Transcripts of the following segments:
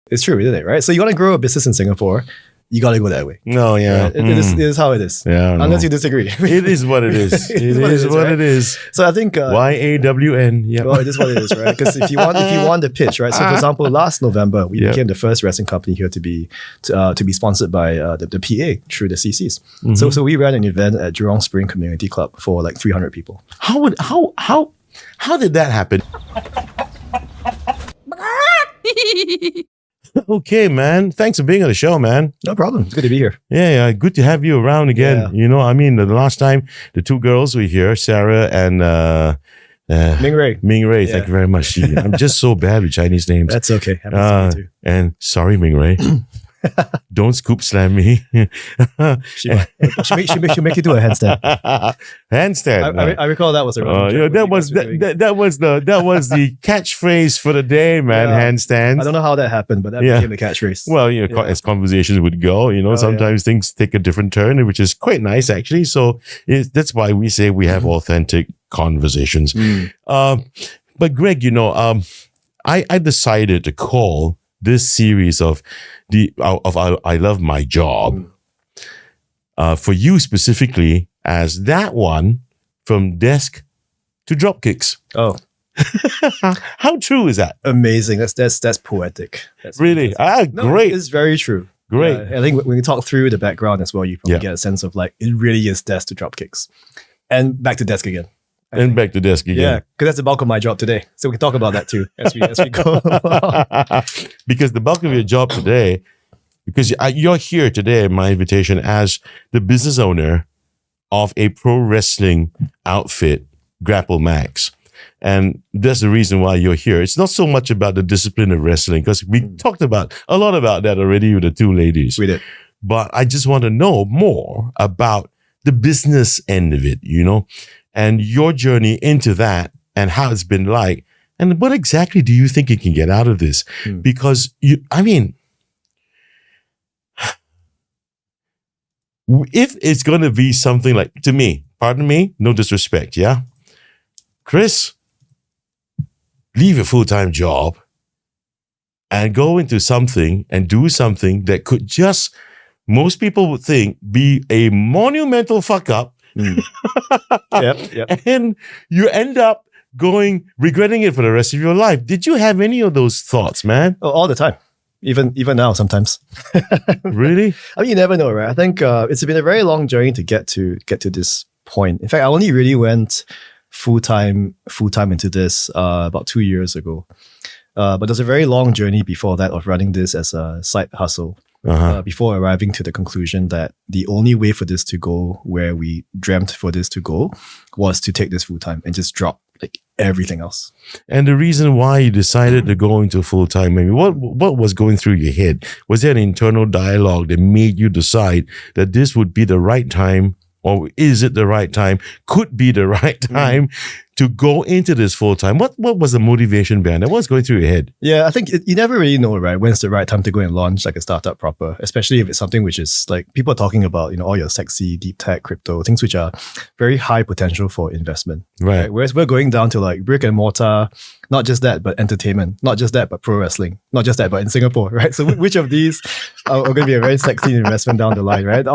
It's true, isn't it? Right. So you want to grow a business in Singapore, you got to go that way. No, yeah. Right? It is how it is. Yeah, Unless you disagree. It is what it is. It is what right? it is. So I think YAWN. Yeah. well, it is what it is, right? Because if you want the pitch, right? So for example, last November we became the first wrestling company here to be sponsored by the PA through the CCs. Mm-hmm. So we ran an event at Jurong Spring Community Club for like 300 people. How did that happen? Okay, man. Thanks for being on the show, man. No problem. It's good to be here. Yeah. Good to have you around again. Yeah. You know, I mean, the last time the two girls were here, Sarah and Ming Ray. Ming Ray, Yeah. thank you very much. I'm just so bad with Chinese names. That's okay. Happens to me too. And sorry, Ming Ray. Don't scoop slam me. She'll make you do a handstand. Handstand. I recall that was a running joke that you was guys were doing. that was the catchphrase for the day, man. Yeah. Handstands. I don't know how that happened, but that became the catchphrase. Well, you know, as conversations would go, you know, sometimes things take a different turn, which is quite nice, actually. So that's why we say we have authentic conversations. But Greg, you know, I decided to call this series of I Love My Job for you specifically as that one from desk to Dropkicks. Oh, how true is that? amazing! That's poetic. That's Really? fantastic. No, Great. It's very true. Great. I think when you talk through the background as well, you probably get a sense of like it really is desk to Dropkicks, and back to desk again. And back to desk again. Yeah, because that's the bulk of my job today. So we can talk about that too as we go. Because the bulk of your job today, because you're here today at my invitation as the business owner of a pro wrestling outfit, Grapple Max. And that's the reason why you're here. It's not so much about the discipline of wrestling, because we talked about a lot about that already with the two ladies. We did. But I just want to know more about the business end of it, you know, and your journey into that and how it's been like. And what exactly do you think you can get out of this? Because if it's going to be something like, to me, pardon me, no disrespect, yeah? Chris, leave your full-time job and go into something and do something that could just, most people would think, be a monumental fuck up. Yep. And you end up regretting it for the rest of your life. Did you have any of those thoughts, man? Oh, all the time. Even now, sometimes. Really? I mean, you never know, right? I think it's been a very long journey to get to this point. In fact, I only really went full time into this about 2 years ago. But there's a very long journey before that of running this as a side hustle. Before arriving to the conclusion that the only way for this to go where we dreamt for this to go was to take this full time and just drop like everything else. And the reason why you decided to go into full time, maybe what was going through your head? Was there an internal dialogue that made you decide that this would be the right time, or is it the right time? Could be the right time to go into this full time. What was the motivation behind that? What's going through your head? Yeah, I think you never really know, right, when's the right time to go and launch like a startup proper, especially if it's something which is like people are talking about, you know, all your sexy deep tech, crypto, things which are very high potential for investment. Right. Whereas we're going down to like brick and mortar, not just that, but entertainment, not just that, but pro wrestling, not just that, but in Singapore, right? So which of these are going to be a very sexy investment down the line, right?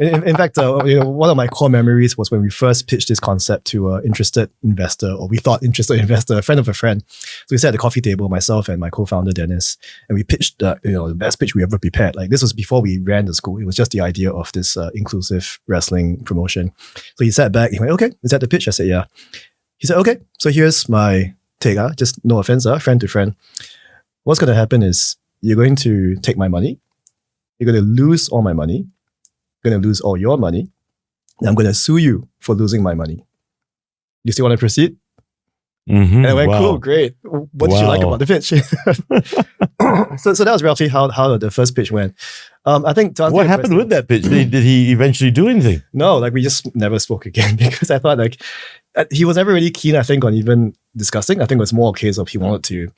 In fact, you know, one of my core memories was when we first pitched this concept to an interested investor, or we thought interested investor, a friend of a friend. So we sat at the coffee table, myself and my co-founder Dennis, and we pitched the best pitch we ever prepared. Like this was before we ran the school. It was just the idea of this inclusive wrestling promotion. So he sat back, he went, "Okay, is that the pitch?" I said, "Yeah." He said, "Okay, so here's my take, just no offense, friend to friend. What's going to happen is you're going to take my money, you're going to lose all my money, you're going to lose all your money, and I'm going to sue you for losing my money. You still want to proceed?" And I went, "Cool, great. What did you like about the pitch?" so that was roughly how the first pitch went. I think what happened with that pitch? Did he eventually do anything? No, like we just never spoke again because I thought like he was never really keen, I think, on even discussing. I think it was more a case of he wanted to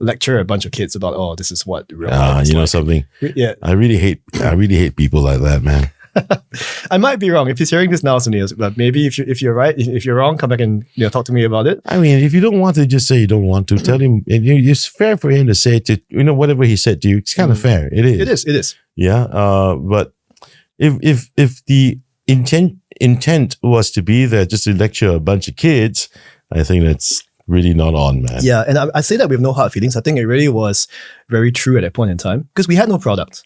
lecture a bunch of kids about, oh, this is what real life is you know like. something? Yeah. I really hate people like that, man. I might be wrong if he's hearing this now, Sunil, but maybe if you're right, if you're wrong, come back and talk to me about it. I mean, if you don't want to, just say you don't want to. Tell him. And it's fair for him to say to whatever he said to you. It's kind of fair. It is. It is. Yeah. But if the intent was to be there just to lecture a bunch of kids, I think that's really not on, man. Yeah, and I say that with no hard feelings. I think it really was very true at that point in time because we had no product.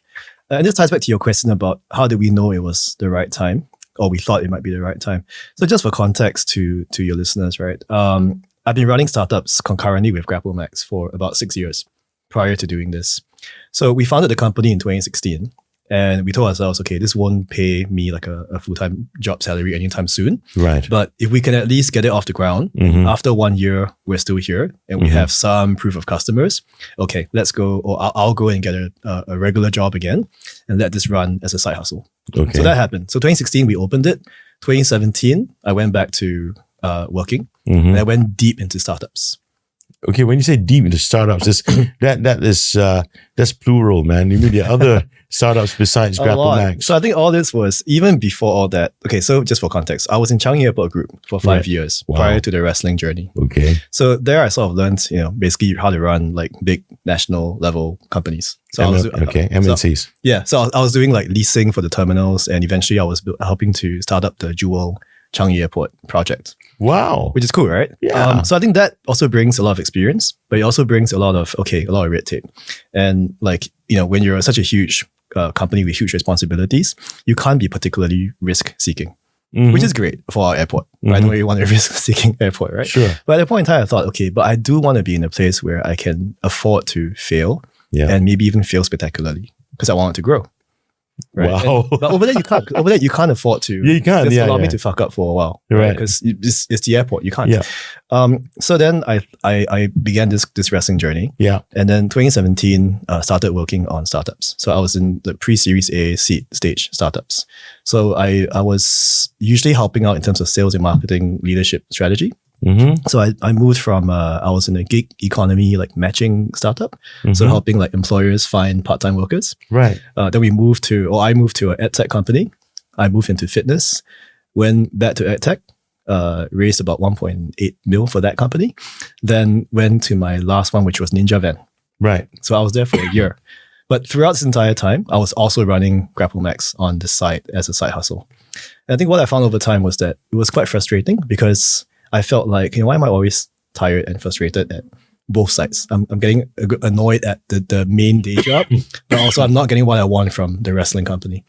And this ties back to your question about how did we know it was the right time, or we thought it might be the right time. So just for context to your listeners, right? I've been running startups concurrently with GrappleMax for about 6 years prior to doing this. So we founded the company in 2016. And we told ourselves, okay, this won't pay me like a full-time job salary anytime soon. Right. But if we can at least get it off the ground, after 1 year, we're still here and we have some proof of customers. Okay, let's go, or I'll go and get a regular job again and let this run as a side hustle. Okay. So that happened. So 2016, we opened it. 2017, I went back to working and I went deep into startups. Okay, when you say deep into startups, that's plural, man. You mean the other startups besides GrappleMax? So I think all this was even before all that. Okay, so just for context, I was in Changi Airport Group for 5 years prior to the wrestling journey. Okay. So there I sort of learned, basically how to run like big national level companies. So MNCs. So I was doing like leasing for the terminals, and eventually I was helping to start up the Jewel Changi Airport project. Wow. Which is cool, right? Yeah. So I think that also brings a lot of experience, but it also brings a lot of red tape. And when you're such a huge company with huge responsibilities, you can't be particularly risk seeking, which is great for our airport. I don't really want a risk seeking airport, right? Sure. But at that point in time, I thought, okay, but I do want to be in a place where I can afford to fail and maybe even fail spectacularly because I want it to grow. Right. Wow. But over there, you can't. Over there, you can't afford to. Yeah, you can't. Just allow me to fuck up for a while, right? Because it's the airport. You can't. Yeah. So then I began this wrestling journey. Yeah. And then 2017 started working on startups. So I was in the pre-Series A seed stage startups. So I was usually helping out in terms of sales and marketing leadership strategy. So I moved from I was in a gig economy like matching startup, so helping like employers find part-time workers. Right. Then I moved to an edtech company. I moved into fitness, went back to edtech, raised about 1.8 mil for that company. Then went to my last one, which was Ninja Van. Right. So I was there for a year. But throughout this entire time, I was also running GrappleMax on the side as a side hustle. And I think what I found over time was that it was quite frustrating because I felt like, why am I always tired and frustrated at both sides? I'm getting annoyed at the main day job, but also I'm not getting what I want from the wrestling company.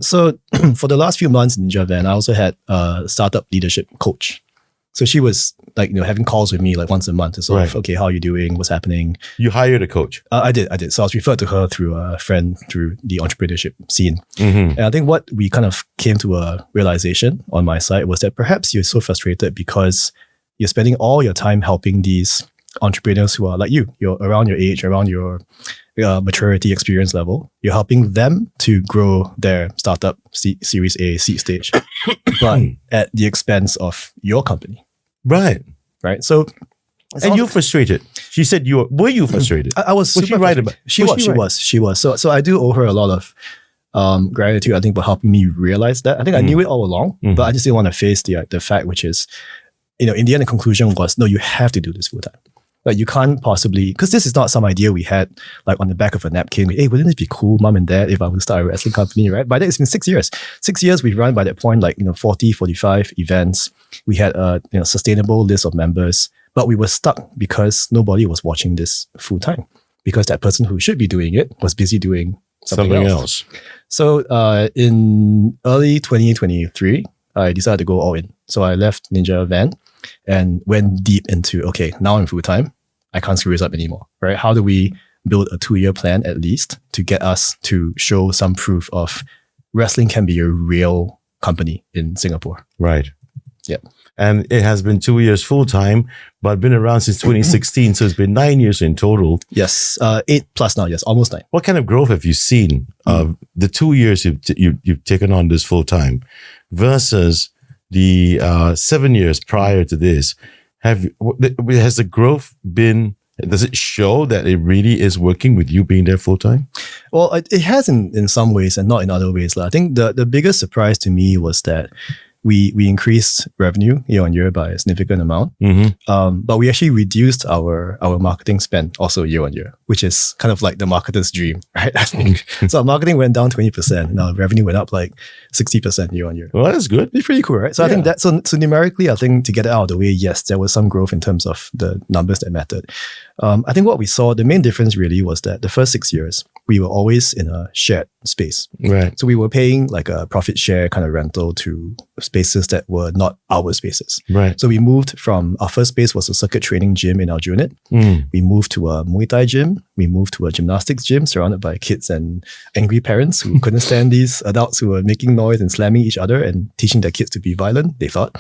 So for the last few months in Ninja Van, I also had a startup leadership coach. So she was like, having calls with me like once a month to sort of, okay, how are you doing? What's happening? You hired a coach? I did. So I was referred to her through a friend through the entrepreneurship scene. And I think what we kind of came to a realization on my side was that perhaps you're so frustrated because you're spending all your time helping these entrepreneurs who are like you're around your age, around your maturity experience level. You're helping them to grow their startup Series A seed stage, but at the expense of your company. Right. So, and you're frustrated. She said were you frustrated? I was super frustrated. She was. So I do owe her a lot of gratitude, I think, for helping me realize that. I think I knew it all along, but I just didn't want to face the fact, which is, in the end, the conclusion was, no, you have to do this full time. Like you can't possibly, because this is not some idea we had like on the back of a napkin. Hey, wouldn't it be cool, mom and dad, if I would start a wrestling company, right? By then, it's been 6 years. 6 years we've run by that point, like, 40, 45 events. We had a sustainable list of members, but we were stuck because nobody was watching this full time because that person who should be doing it was busy doing something else. So in early 2023, I decided to go all in. So I left Ninja Van and went deep into, okay, now I'm full time. I can't screw this up anymore, right? How do we build a 2-year plan at least to get us to show some proof of wrestling can be a real company in Singapore? Right. Yeah. And it has been 2 years full time, but been around since 2016. So it's been 9 years in total. Yes. 8 plus now. Yes. Almost 9. What kind of growth have you seen of the 2 years you've taken on this full time versus the 7 years prior to this? Has the growth been, does it show that it really is working with you being there full time? Well, it has in some ways and not in other ways. I think the biggest surprise to me was that we increased revenue year on year by a significant amount, but we actually reduced our marketing spend also year on year, which is kind of like the marketer's dream, right? I think so. Our marketing went down 20%, and our revenue went up like 60% year on year. Well, that's good. It's pretty cool, right? So I think that so numerically, I think to get it out of the way, yes, there was some growth in terms of the numbers that mattered. I think what we saw, the main difference really was that the first 6 years, we were always in a shared space. Right. So we were paying like a profit share kind of rental to spaces that were not our spaces. Right. So we moved from, our first space was a circuit training gym in Aljunied. We moved to a Muay Thai gym. We moved to a gymnastics gym surrounded by kids and angry parents who couldn't stand these adults who were making noise and slamming each other and teaching their kids to be violent, they thought.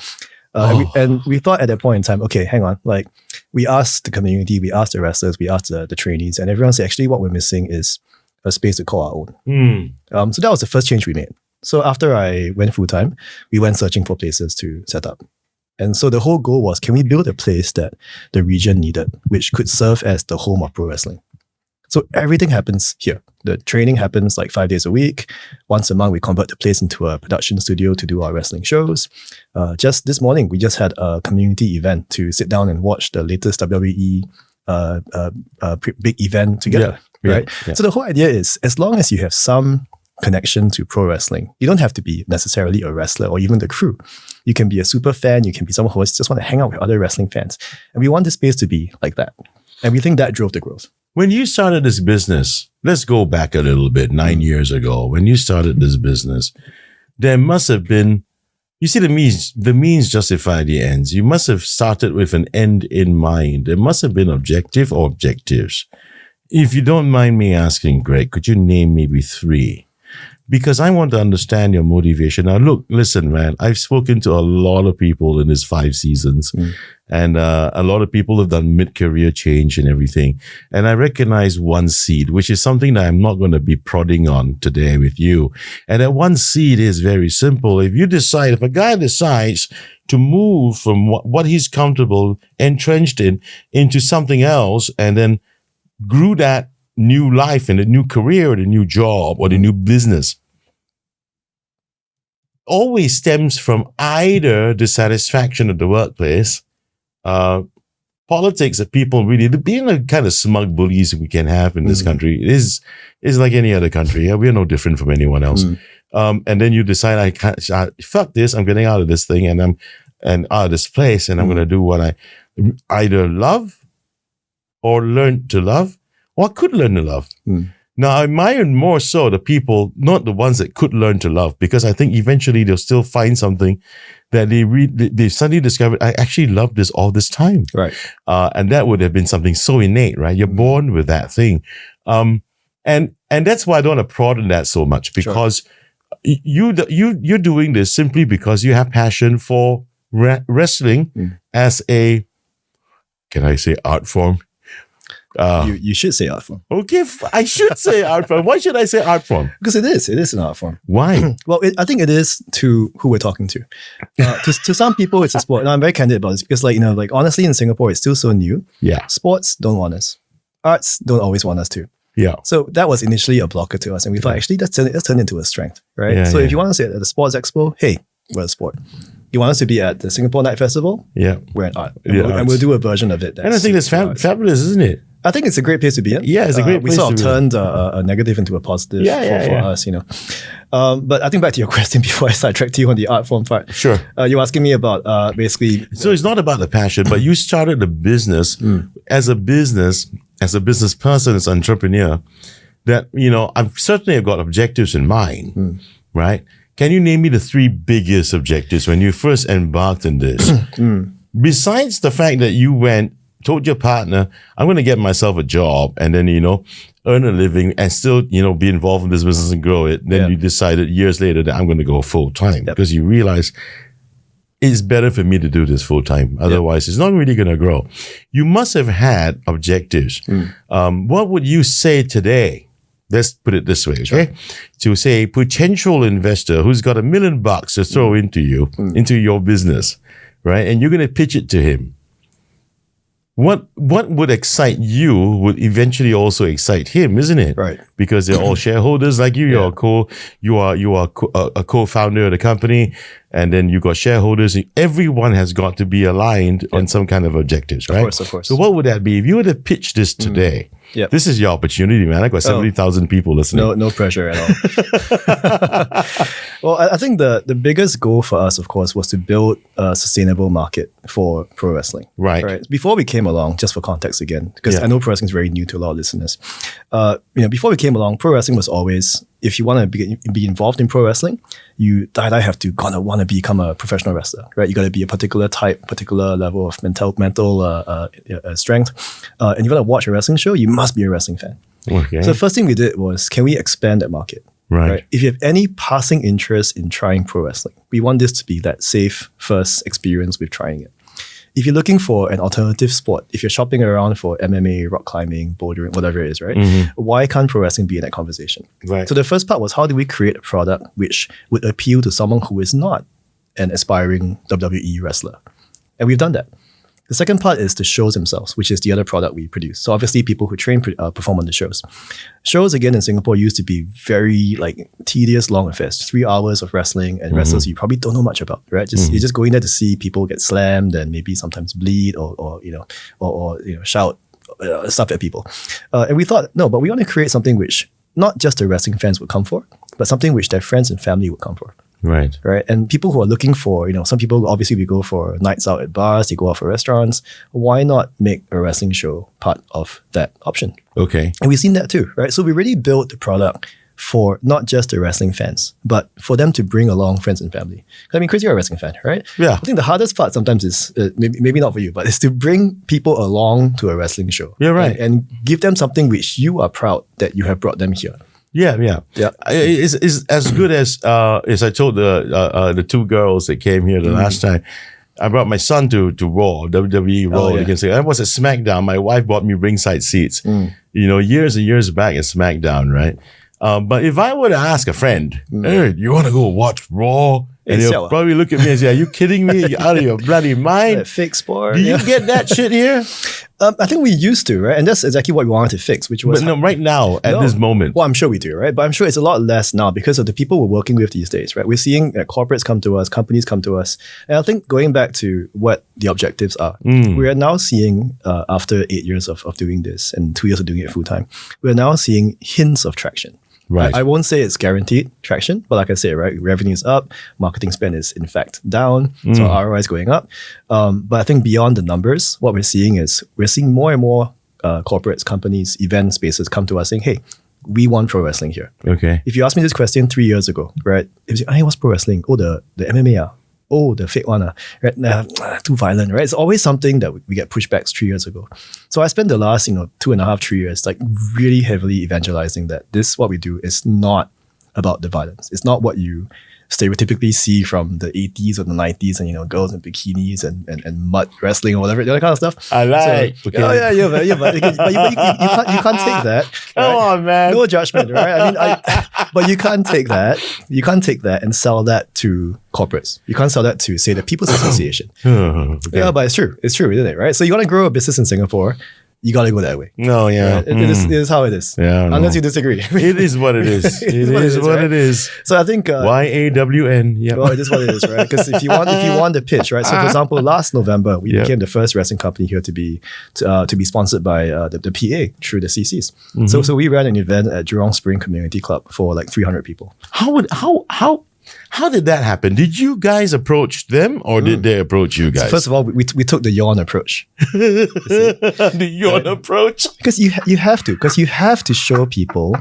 And we thought at that point in time, okay, hang on, like we asked the community, we asked the wrestlers, we asked the trainees, and everyone said actually what we're missing is a space to call our own. So that was the first change we made. So after I went full time, we went searching for places to set up. And so the whole goal was, can we build a place that the region needed, which could serve as the home of pro wrestling? So everything happens here. The training happens like 5 days a week. Once a month, we convert the place into a production studio to do our wrestling shows. Just this morning, we just had a community event to sit down and watch the latest WWE big event together. Right? Yeah. So the whole idea is, as long as you have some connection to pro wrestling, you don't have to be necessarily a wrestler or even the crew. You can be a super fan. You can be someone who just want to hang out with other wrestling fans. And we want the space to be like that. And we think that drove the growth. When you started this business, let's go back a little bit, 9 years ago, when you started this business, there must have been, you see, the means justify the ends. You must have started with an end in mind. There must have been objective or objectives. If you don't mind me asking, Greg, could you name maybe 3? Because I want to understand your motivation. Now, look, listen, man, I've spoken to a lot of people in this 5 seasons, and a lot of people have done mid-career change and everything. And I recognize one seed, which is something that I'm not going to be prodding on today with you. And that one seed is very simple. If a guy decides to move from what he's comfortable, entrenched in, into something else, and then grew that new life and a new career or the new job or the new business, always stems from either the satisfaction of the workplace, politics that people really, being the kind of smug bullies we can have in this country is like any other country. We're no different from anyone else. And then you decide, I can't, fuck this, I'm getting out of this thing and out of this place, and I'm going to do what I either love or learn to love, or could learn to love. Now, I admire more so the people, not the ones that could learn to love, because I think eventually they'll still find something that they suddenly discovered, I actually loved this all this time. Right. And that would have been something so innate, right? You're born with that thing. And that's why I don't want to prod on that so much, because you're doing this simply because you have passion for wrestling as a, can I say art form? You should say art form. Okay, I should say art form. Why should I say art form? Because it is an art form. Why? Well, I think it is to who we're talking to. To some people, it's a sport. And I'm very candid about this because, honestly, in Singapore, it's still so new. Yeah. Sports don't want us. Arts don't always want us to. Yeah. So that was initially a blocker to us. And we thought, actually, let's turn it into a strength, right? Yeah, if you want to say at the Sports Expo, hey, we're a sport. You want us to be at the Singapore Night Festival? Yeah. We're an art. And we'll do a version of it. And I think that's fabulous, isn't it? I think it's a great place to be in. Yeah, it's a great place to be. We sort of turned be. A negative into a positive for us, But I think back to your question before I sidetracked you on the art form part. Sure. You're asking me about basically... So it's not about the passion, but you started the business as a business person, as an entrepreneur, that, I've certainly got objectives in mind, right? Can you name me the 3 biggest objectives when you first embarked on this? Besides the fact that you told your partner, I'm going to get myself a job and then, earn a living and still, be involved in this business and grow it. Then you decided years later that I'm going to go full time because you realize it's better for me to do this full time. Otherwise, it's not really going to grow. You must have had objectives. What would you say today? Let's put it this way, okay? To say a potential investor who's got $1 million to throw into you, into your business, right? And you're going to pitch it to him. what would excite you would eventually also excite him, isn't it? Right. Because they're all shareholders like you. You're a co-founder of the company, and then you got shareholders. Everyone has got to be aligned on some kind of objectives, right? Of course. So what would that be if you were to pitch this today? Yep. This is your opportunity, man. I got 70,000 people listening. No pressure at all. Well, I think the biggest goal for us, of course, was to build a sustainable market for pro wrestling. Right. Before we came along, just for context again, because I know pro wrestling is very new to a lot of listeners. Before we came along, pro wrestling was always, if you want to be involved in pro wrestling, you have to want to become a professional wrestler, right? You got to be a particular type, particular level of mental strength, and you got to watch a wrestling show. You must be a wrestling fan. Okay. So the first thing we did was, can we expand that market? Right. If you have any passing interest in trying pro wrestling, we want this to be that safe first experience with trying it. If you're looking for an alternative sport, if you're shopping around for MMA, rock climbing, bouldering, whatever it is, right? Why can't pro wrestling be in that conversation? Right. So the first part was, how do we create a product which would appeal to someone who is not an aspiring WWE wrestler? And we've done that. The second part is the shows themselves, which is the other product we produce. So obviously people who train perform on the shows. Shows, again, in Singapore used to be very tedious, long affairs, 3 hours of wrestling, and wrestlers you probably don't know much about, right? You're just going there to see people get slammed and maybe sometimes bleed or shout stuff at people. And we thought, no, but we want to create something which not just the wrestling fans would come for, but something which their friends and family would come for. Right. And people who are looking for, some people, obviously we go for nights out at bars, they go out for restaurants. Why not make a wrestling show part of that option? Okay. And we've seen that too, right? So we really built the product for not just the wrestling fans, but for them to bring along friends and family. I mean, Chris, you're a wrestling fan, right? Yeah. I think the hardest part sometimes is, maybe not for you, but it's to bring people along to a wrestling show. You're right. And give them something which you are proud that you have brought them here. Yeah. It's as good as I told the two girls that came here the last time. I brought my son to Raw, WWE Raw. You can say I was at SmackDown. My wife bought me ringside seats. Years and years back at SmackDown, right? But if I were to ask a friend, hey, you want to go watch Raw? And he'll probably look at me and say, are you kidding me? You're out of your bloody mind. Fake sport. Do you get that shit here? I think we used to, right? And that's exactly what we wanted to fix, which was... But no, right now, at this moment. Well, I'm sure we do, right? But I'm sure it's a lot less now because of the people we're working with these days, right? We're seeing corporates come to us, companies come to us. And I think going back to what the objectives are, we are now seeing, after 8 years of doing this and 2 years of doing it full time, we're now seeing hints of traction. Right. I won't say it's guaranteed traction, but like I say, right, revenue is up, marketing spend is in fact down, so ROI is going up. But I think beyond the numbers, what we're seeing is more and more corporates, companies, event spaces come to us saying, hey, we want pro wrestling here. Okay. If you asked me this question 3 years ago, right, if you say, hey, what's pro wrestling? Oh, the MMA. Oh, the fake one, right? Too violent, right? It's always something that we get pushbacks 3 years ago. So I spent the last, 2.5, 3 years, really heavily evangelizing that this, what we do, is not about the violence. It's not what you stereotypically see from the 80s or the 90s and, girls in bikinis and mud wrestling or whatever, that kind of stuff. I like. So, okay. But you can't take that. Come on, man. No judgment, right? I mean, but you can't take that. You can't take that and sell that to corporates. You can't sell that to, say, the People's Association. Okay. Yeah, but it's true. It's true, isn't it, right? So you want to grow a business in Singapore, you got to go that way. No, yeah. Right? It is how it is. Yeah, unless you disagree. It is what it is. It is what it is. So I think YAWN. Yeah. Well, it is what it is, right? Because if you want the pitch, right? So for example, last November we became the first wrestling company here to be sponsored by the PA through the CCs. So we ran an event at Jurong Spring Community Club for 300 people. How did that happen? Did you guys approach them or did they approach you guys? So first of all, we took the yawn approach. The yawn approach? Because you have to show people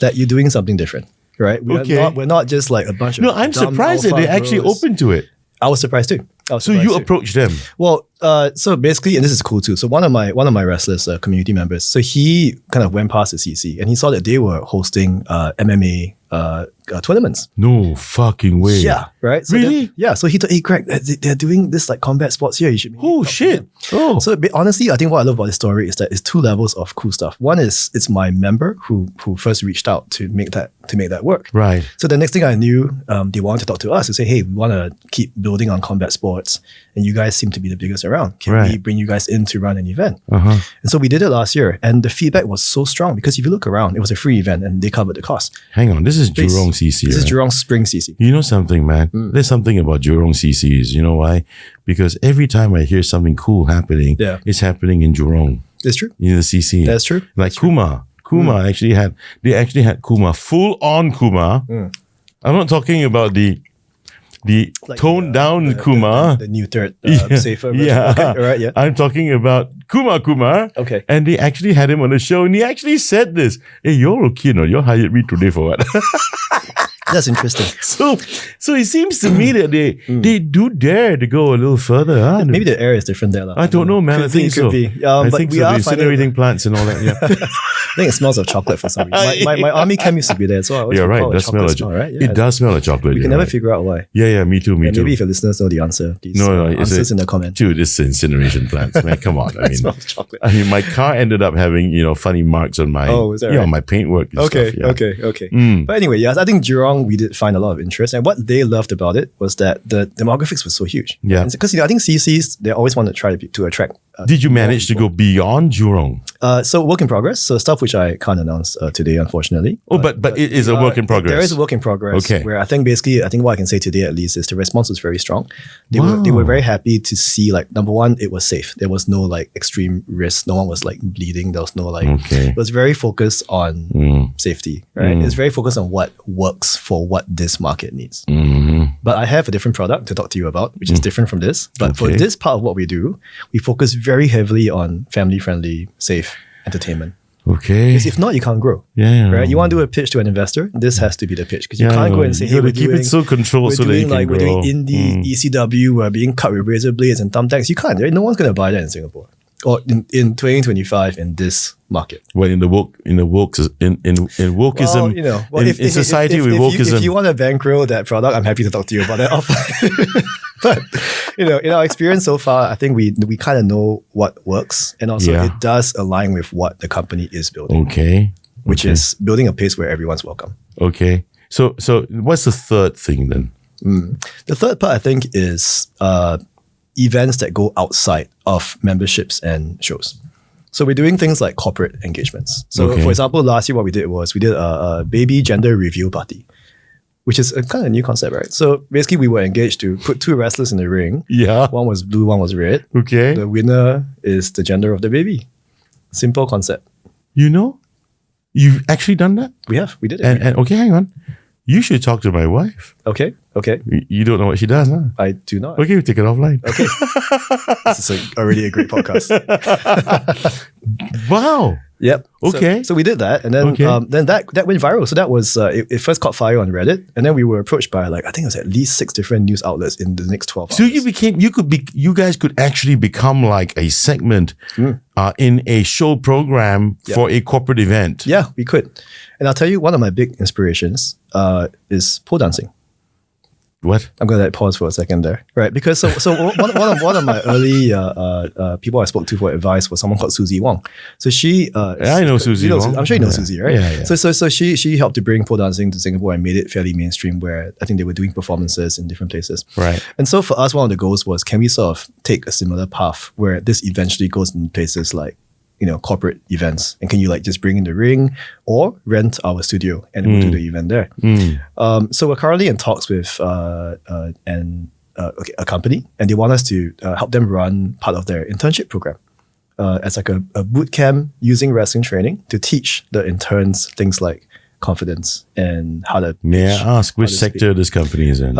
that you're doing something different, right? We're not just like a bunch of... No, I'm surprised that they're actually open to it. I was surprised too. So you approached them? Well, so basically, and this is cool too. So one of my wrestlers, community members, so he kind of went past the CC and he saw that they were hosting MMA tournaments. No fucking way. Yeah, right? So really? So he thought, hey, Greg, they're doing this combat sports here. You should. Oh, shit. Oh. So honestly, I think what I love about this story is that it's two levels of cool stuff. One is it's my member who first reached out to make that work. Right. So the next thing I knew, they wanted to talk to us to say, hey, we want to keep building on combat sports, and you guys seem to be the biggest around. around. Can we Right. bring you guys in to run an event? Uh-huh. And so we did it last year, and the feedback was so strong because if you look around, it was a free event and they covered the cost. Hang on, this is Please. Jurong CC. This is right? Jurong Spring CC. You know something, man? There's something about Jurong CCs. You know why? Because every time I hear something cool happening, Yeah. it's happening in Jurong, It's true. in the CC. That's true. Like Kuma. Kuma actually had Kuma, full on Kuma. I'm not talking about the Like toned down Kuma. The new third, Yeah. safer version. Yeah. Okay, all right, yeah. I'm talking about Kuma. Okay. And they actually had him on the show and he actually said this. Hey, you're okay, no? You hired me today for what? That's interesting. So it seems to me that they do dare to go a little further. Huh? Maybe the area is different there. I don't know, man. I think so. Could be. I But think we so. are The finding, incinerating plants and all that. Yeah. I think it smells of chocolate for some reason. My army camp used to be there, so I always You're right. recall It a does smell chocolate of smell, right? It does smell of chocolate. We you're can never right. figure out why. Yeah, me too. And maybe if your listeners know the answer, please it's answers in the comments. Dude, it's incineration plants, man. Come on. It smells of chocolate. I mean, my car ended up having, funny marks on my, Oh, is that right? on my paintwork and Okay, stuff. Yeah. okay. Mm. But anyway, yes, I think Jurong, we did find a lot of interest. And what they loved about it was that the demographics was so huge. Yeah. Because I think CCs, they always want to try to attract. Did you manage to go beyond Jurong? So work in progress. So stuff which I can't announce today, unfortunately. Oh, but it is a work in progress. There is a work in progress. Okay. Where I think what I can say today at least is the response was very strong. They were very happy to see, like, number one, it was safe. There was no like extreme risk. No one was like bleeding. There was no like. Okay. It was very focused on safety. Right. It's very focused on what works for what this market needs. But I have a different product to talk to you about, which is different from this. But for Okay. this part of what we do, we focus very heavily on family-friendly, safe entertainment. Okay. Because if not, you can't grow. Yeah. Right? You want to do a pitch to an investor, this has to be the pitch. Because you can't go and say, you hey, gotta we're keep doing, it so controlled so that you can we're doing grow. indie, ECW, we're being cut with razor blades and thumbtacks. You can't. Right? No one's going to buy that in Singapore. Or in 2025 in this market. Well, in wokeism, in society with wokeism. If you want to bankroll that product, I'm happy to talk to you about that offline. But in our experience so far, I think we kind of know what works, and also it does align with what the company is building. Okay. Which is building a place where everyone's welcome. Okay. So what's the third thing then? The third part, I think, is events that go outside of memberships and shows. So we're doing things like corporate engagements. So for example, last year what we did was we did a baby gender reveal party, which is a kind of new concept, right? So basically we were engaged to put two wrestlers in the ring. Yeah. One was blue, one was red. Okay. The winner is the gender of the baby. Simple concept. You've actually done that? We did it. And okay, hang on. You should talk to my wife. Okay. You don't know what she does, huh? I do not. Okay, we take it offline. Okay. This is already a great podcast. Wow. Yep. Okay. So we did that, and then then that went viral. So that was it first caught fire on Reddit, and then we were approached by I think it was at least 6 different news outlets in the next 12 hours. So you guys could actually become like a segment in a show program for a corporate event. Yeah, we could. And I'll tell you, one of my big inspirations is pole dancing. What? I'm going to pause for a second there, right? Because so one of my early people I spoke to for advice was someone called Susie Wong. So she, I know Susie Wong. I'm sure you know Susie, right? Yeah. So she helped to bring pole dancing to Singapore and made it fairly mainstream. Where I think they were doing performances in different places. Right. And so for us, one of the goals was, can we sort of take a similar path where this eventually goes in places like corporate events, and can you just bring in the ring or rent our studio and we'll do the event there. So we're currently in talks with a company, and they want us to help them run part of their internship program as like a boot camp using wrestling training to teach the interns things like confidence and how to. May I ask which sector this company is in?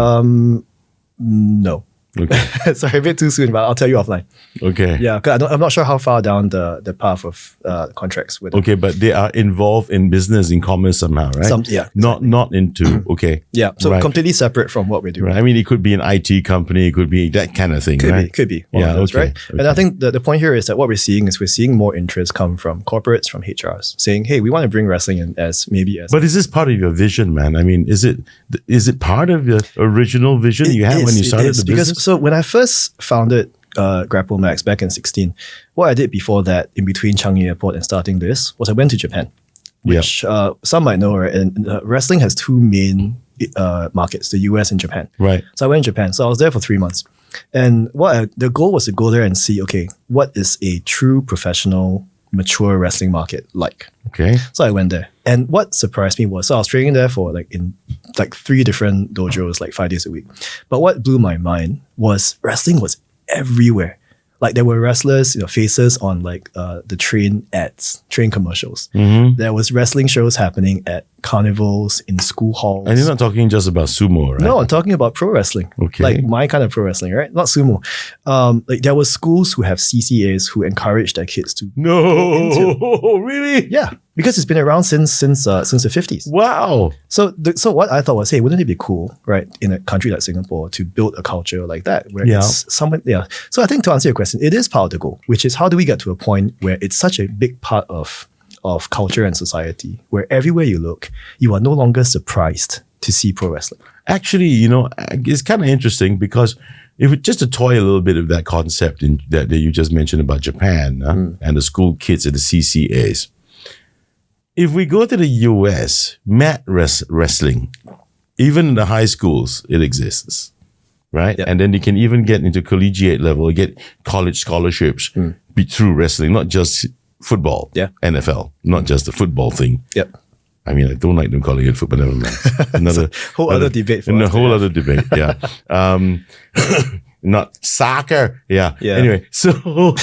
No. Okay. Sorry, a bit too soon, but I'll tell you offline. Okay. Yeah, because I'm not sure how far down the path of contracts with. Okay, but they are involved in business, in commerce somehow, right? Yeah. Not into. Okay. Yeah. So completely separate from what we're doing. Right. I mean, it could be an IT company. It could be that kind of thing. Could be. One of those, right? Okay. And I think the point here is that what we're seeing more interest come from corporates, from HRs, saying, "Hey, we want to bring wrestling in as." But is this part of your vision, man? I mean, is it part of your original vision you had when you started the business? So when I first founded Grapple Max back in 2016, what I did before that, in between Changi Airport and starting this, was I went to Japan, which some might know, right? And wrestling has two main markets, the US and Japan. Right. So I went to Japan. So I was there for 3 months. And the goal was to go there and see, okay, what is a true professional, mature wrestling market like? Okay. So I went there. And what surprised me was, so I was training there for in 3 different dojos, 5 days a week. But what blew my mind was wrestling was everywhere. There were wrestlers, faces on the train ads, train commercials. Mm-hmm. There was wrestling shows happening at carnivals, in school halls. And you're not talking just about sumo, right? No, I'm talking about pro wrestling. Okay. My kind of pro wrestling, right? Not sumo. There were schools who have CCAs who encourage their kids to. No, really? Yeah, because it's been around since the 50s. Wow. So what I thought was, hey, wouldn't it be cool, right, in a country like Singapore to build a culture like that where it's someone, yeah. So I think to answer your question, it is part of the goal, which is how do we get to a point where it's such a big part of culture and society, where everywhere you look, you are no longer surprised to see pro wrestling. Actually, it's kind of interesting because if just to toy a little bit of that concept that you just mentioned about Japan and the school kids at the CCAs, if we go to the US, mat wrestling, even in the high schools, it exists, right? Yep. And then you can even get into collegiate level, get college scholarships through wrestling, not just football, NFL, not just the football thing. Yep. I mean, I don't like them calling it football, never mind. Another other debate for us. A whole other debate, yeah. Not soccer, yeah. Anyway, so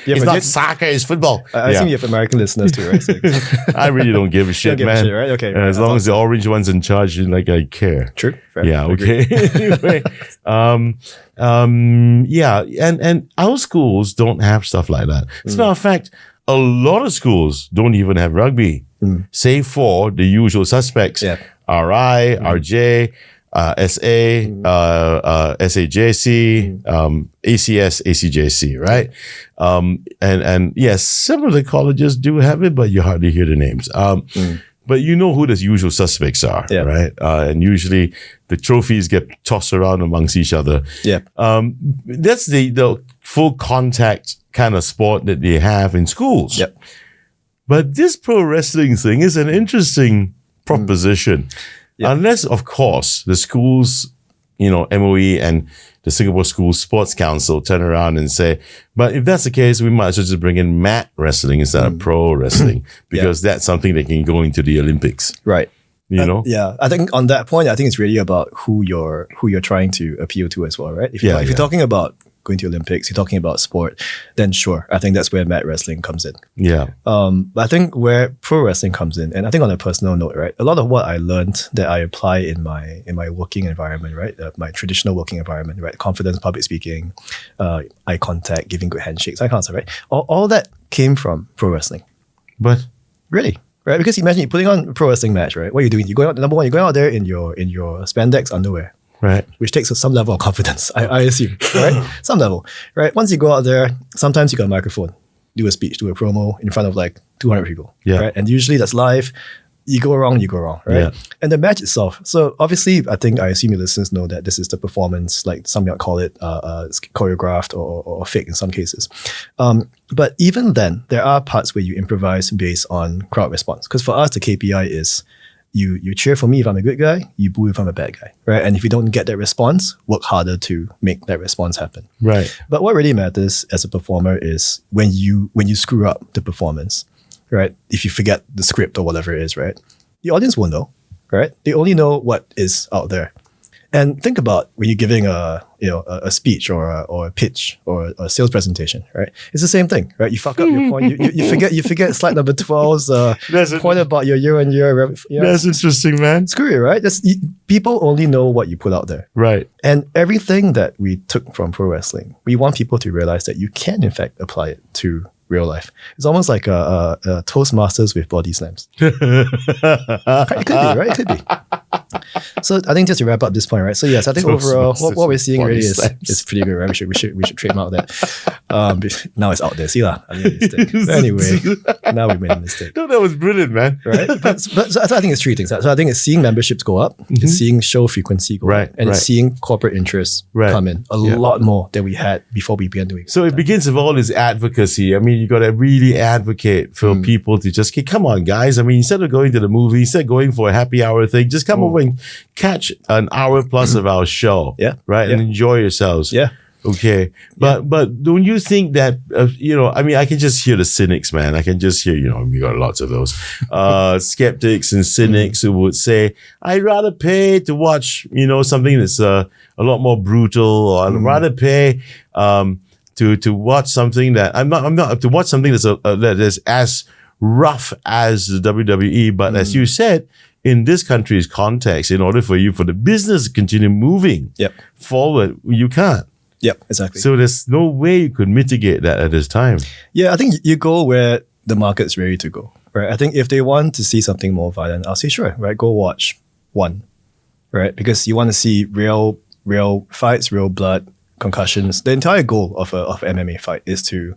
it's not soccer, it's football. I assume you have American listeners too, right? So. I really don't give a shit, man. Right? Okay. As long as the orange one's in charge, I care. True. Fair. Yeah. Okay. Anyway, yeah, and our schools don't have stuff like that. As a matter of fact, a lot of schools don't even have rugby, save for the usual suspects: RI, RJ. SA, SAJC, ACS, ACJC, right? And yes, some of the colleges do have it, but you hardly hear the names. But you know who the usual suspects are, right? And usually the trophies get tossed around amongst each other. Yeah. That's the full contact kind of sport that they have in schools. Yep. But this pro wrestling thing is an interesting proposition. Unless, of course, the schools, MOE and the Singapore School Sports Council turn around and say, but if that's the case, we might as well just bring in mat wrestling instead of pro wrestling because that's something that can go into the Olympics. Right. You know? Yeah. I think on that point, I think it's really about who you're trying to appeal to as well, right? If you're talking about going to Olympics, you're talking about sport, then sure, I think that's where mat wrestling comes in. Yeah. But I think where pro wrestling comes in, and I think on a personal note, right, a lot of what I learned that I apply in my working environment, right, my traditional working environment, right, confidence, public speaking, eye contact, giving good handshakes, that kind of stuff, right, all that came from pro wrestling. But really, right, because imagine you're putting on a pro wrestling match, right? What are you doing? You're going out. Number one, you're going out there in your spandex underwear. Right. Which takes some level of confidence, I assume, right? Some level, right? Once you go out there, sometimes you got a microphone, do a speech, do a promo in front of 200 people, right? And usually that's live. You go wrong, right? Yeah. And the match itself. So obviously, I assume your listeners know that this is the performance, some might call it choreographed or fake in some cases. But even then, there are parts where you improvise based on crowd response. Because for us, the KPI is you cheer for me if I'm a good guy, you boo if I'm a bad guy, right? And if you don't get that response, work harder to make that response happen. Right. But what really matters as a performer is when you screw up the performance, right? If you forget the script or whatever it is, right? The audience will know, right? They only know what is out there. And think about when you're giving a speech or a pitch or a sales presentation, right? It's the same thing, right? You fuck up your point. You forget slide number 12's point about your year-on-year. That's interesting, man. Screw it, right? People only know what you put out there, right? And everything that we took from pro wrestling, we want people to realize that you can, in fact, apply it to real life. It's almost like a Toastmasters with body slams. It could be, right? It could be. So I think just to wrap up this point, right? So yes, I think overall what we're seeing really is pretty good, right? We should trademark that. Now it's out there. See lah. I made a mistake. Anyway, now we made a mistake. No, that was brilliant, man. Right? But so I think it's 3 things. So I think it's seeing memberships go up, it's seeing show frequency go up, and it's seeing corporate interests come in a lot more than we had before we began doing. So it begins with all this advocacy. I mean, you got to really advocate for people to just, come on, guys. I mean, instead of going to the movie, instead of going for a happy hour thing, just come over and catch an hour plus of our show. Yeah. Right. Yeah. And enjoy yourselves. Yeah. Okay. But don't you think that, I mean, I can just hear the cynics, man. I can just hear, we got lots of those skeptics and cynics who would say, I'd rather pay to watch, something that's a lot more brutal, or I'd rather pay to watch something that I'm not to watch something that is as rough as the WWE. But as you said, in this country's context, in order for the business to continue moving forward, you can't. Yep, exactly. So there's no way you could mitigate that at this time. Yeah, I think you go where the market's ready to go, right? I think if they want to see something more violent, I'll say sure, right? Go watch one, right? Because you want to see real fights, real blood, concussions. The entire goal of MMA fight is to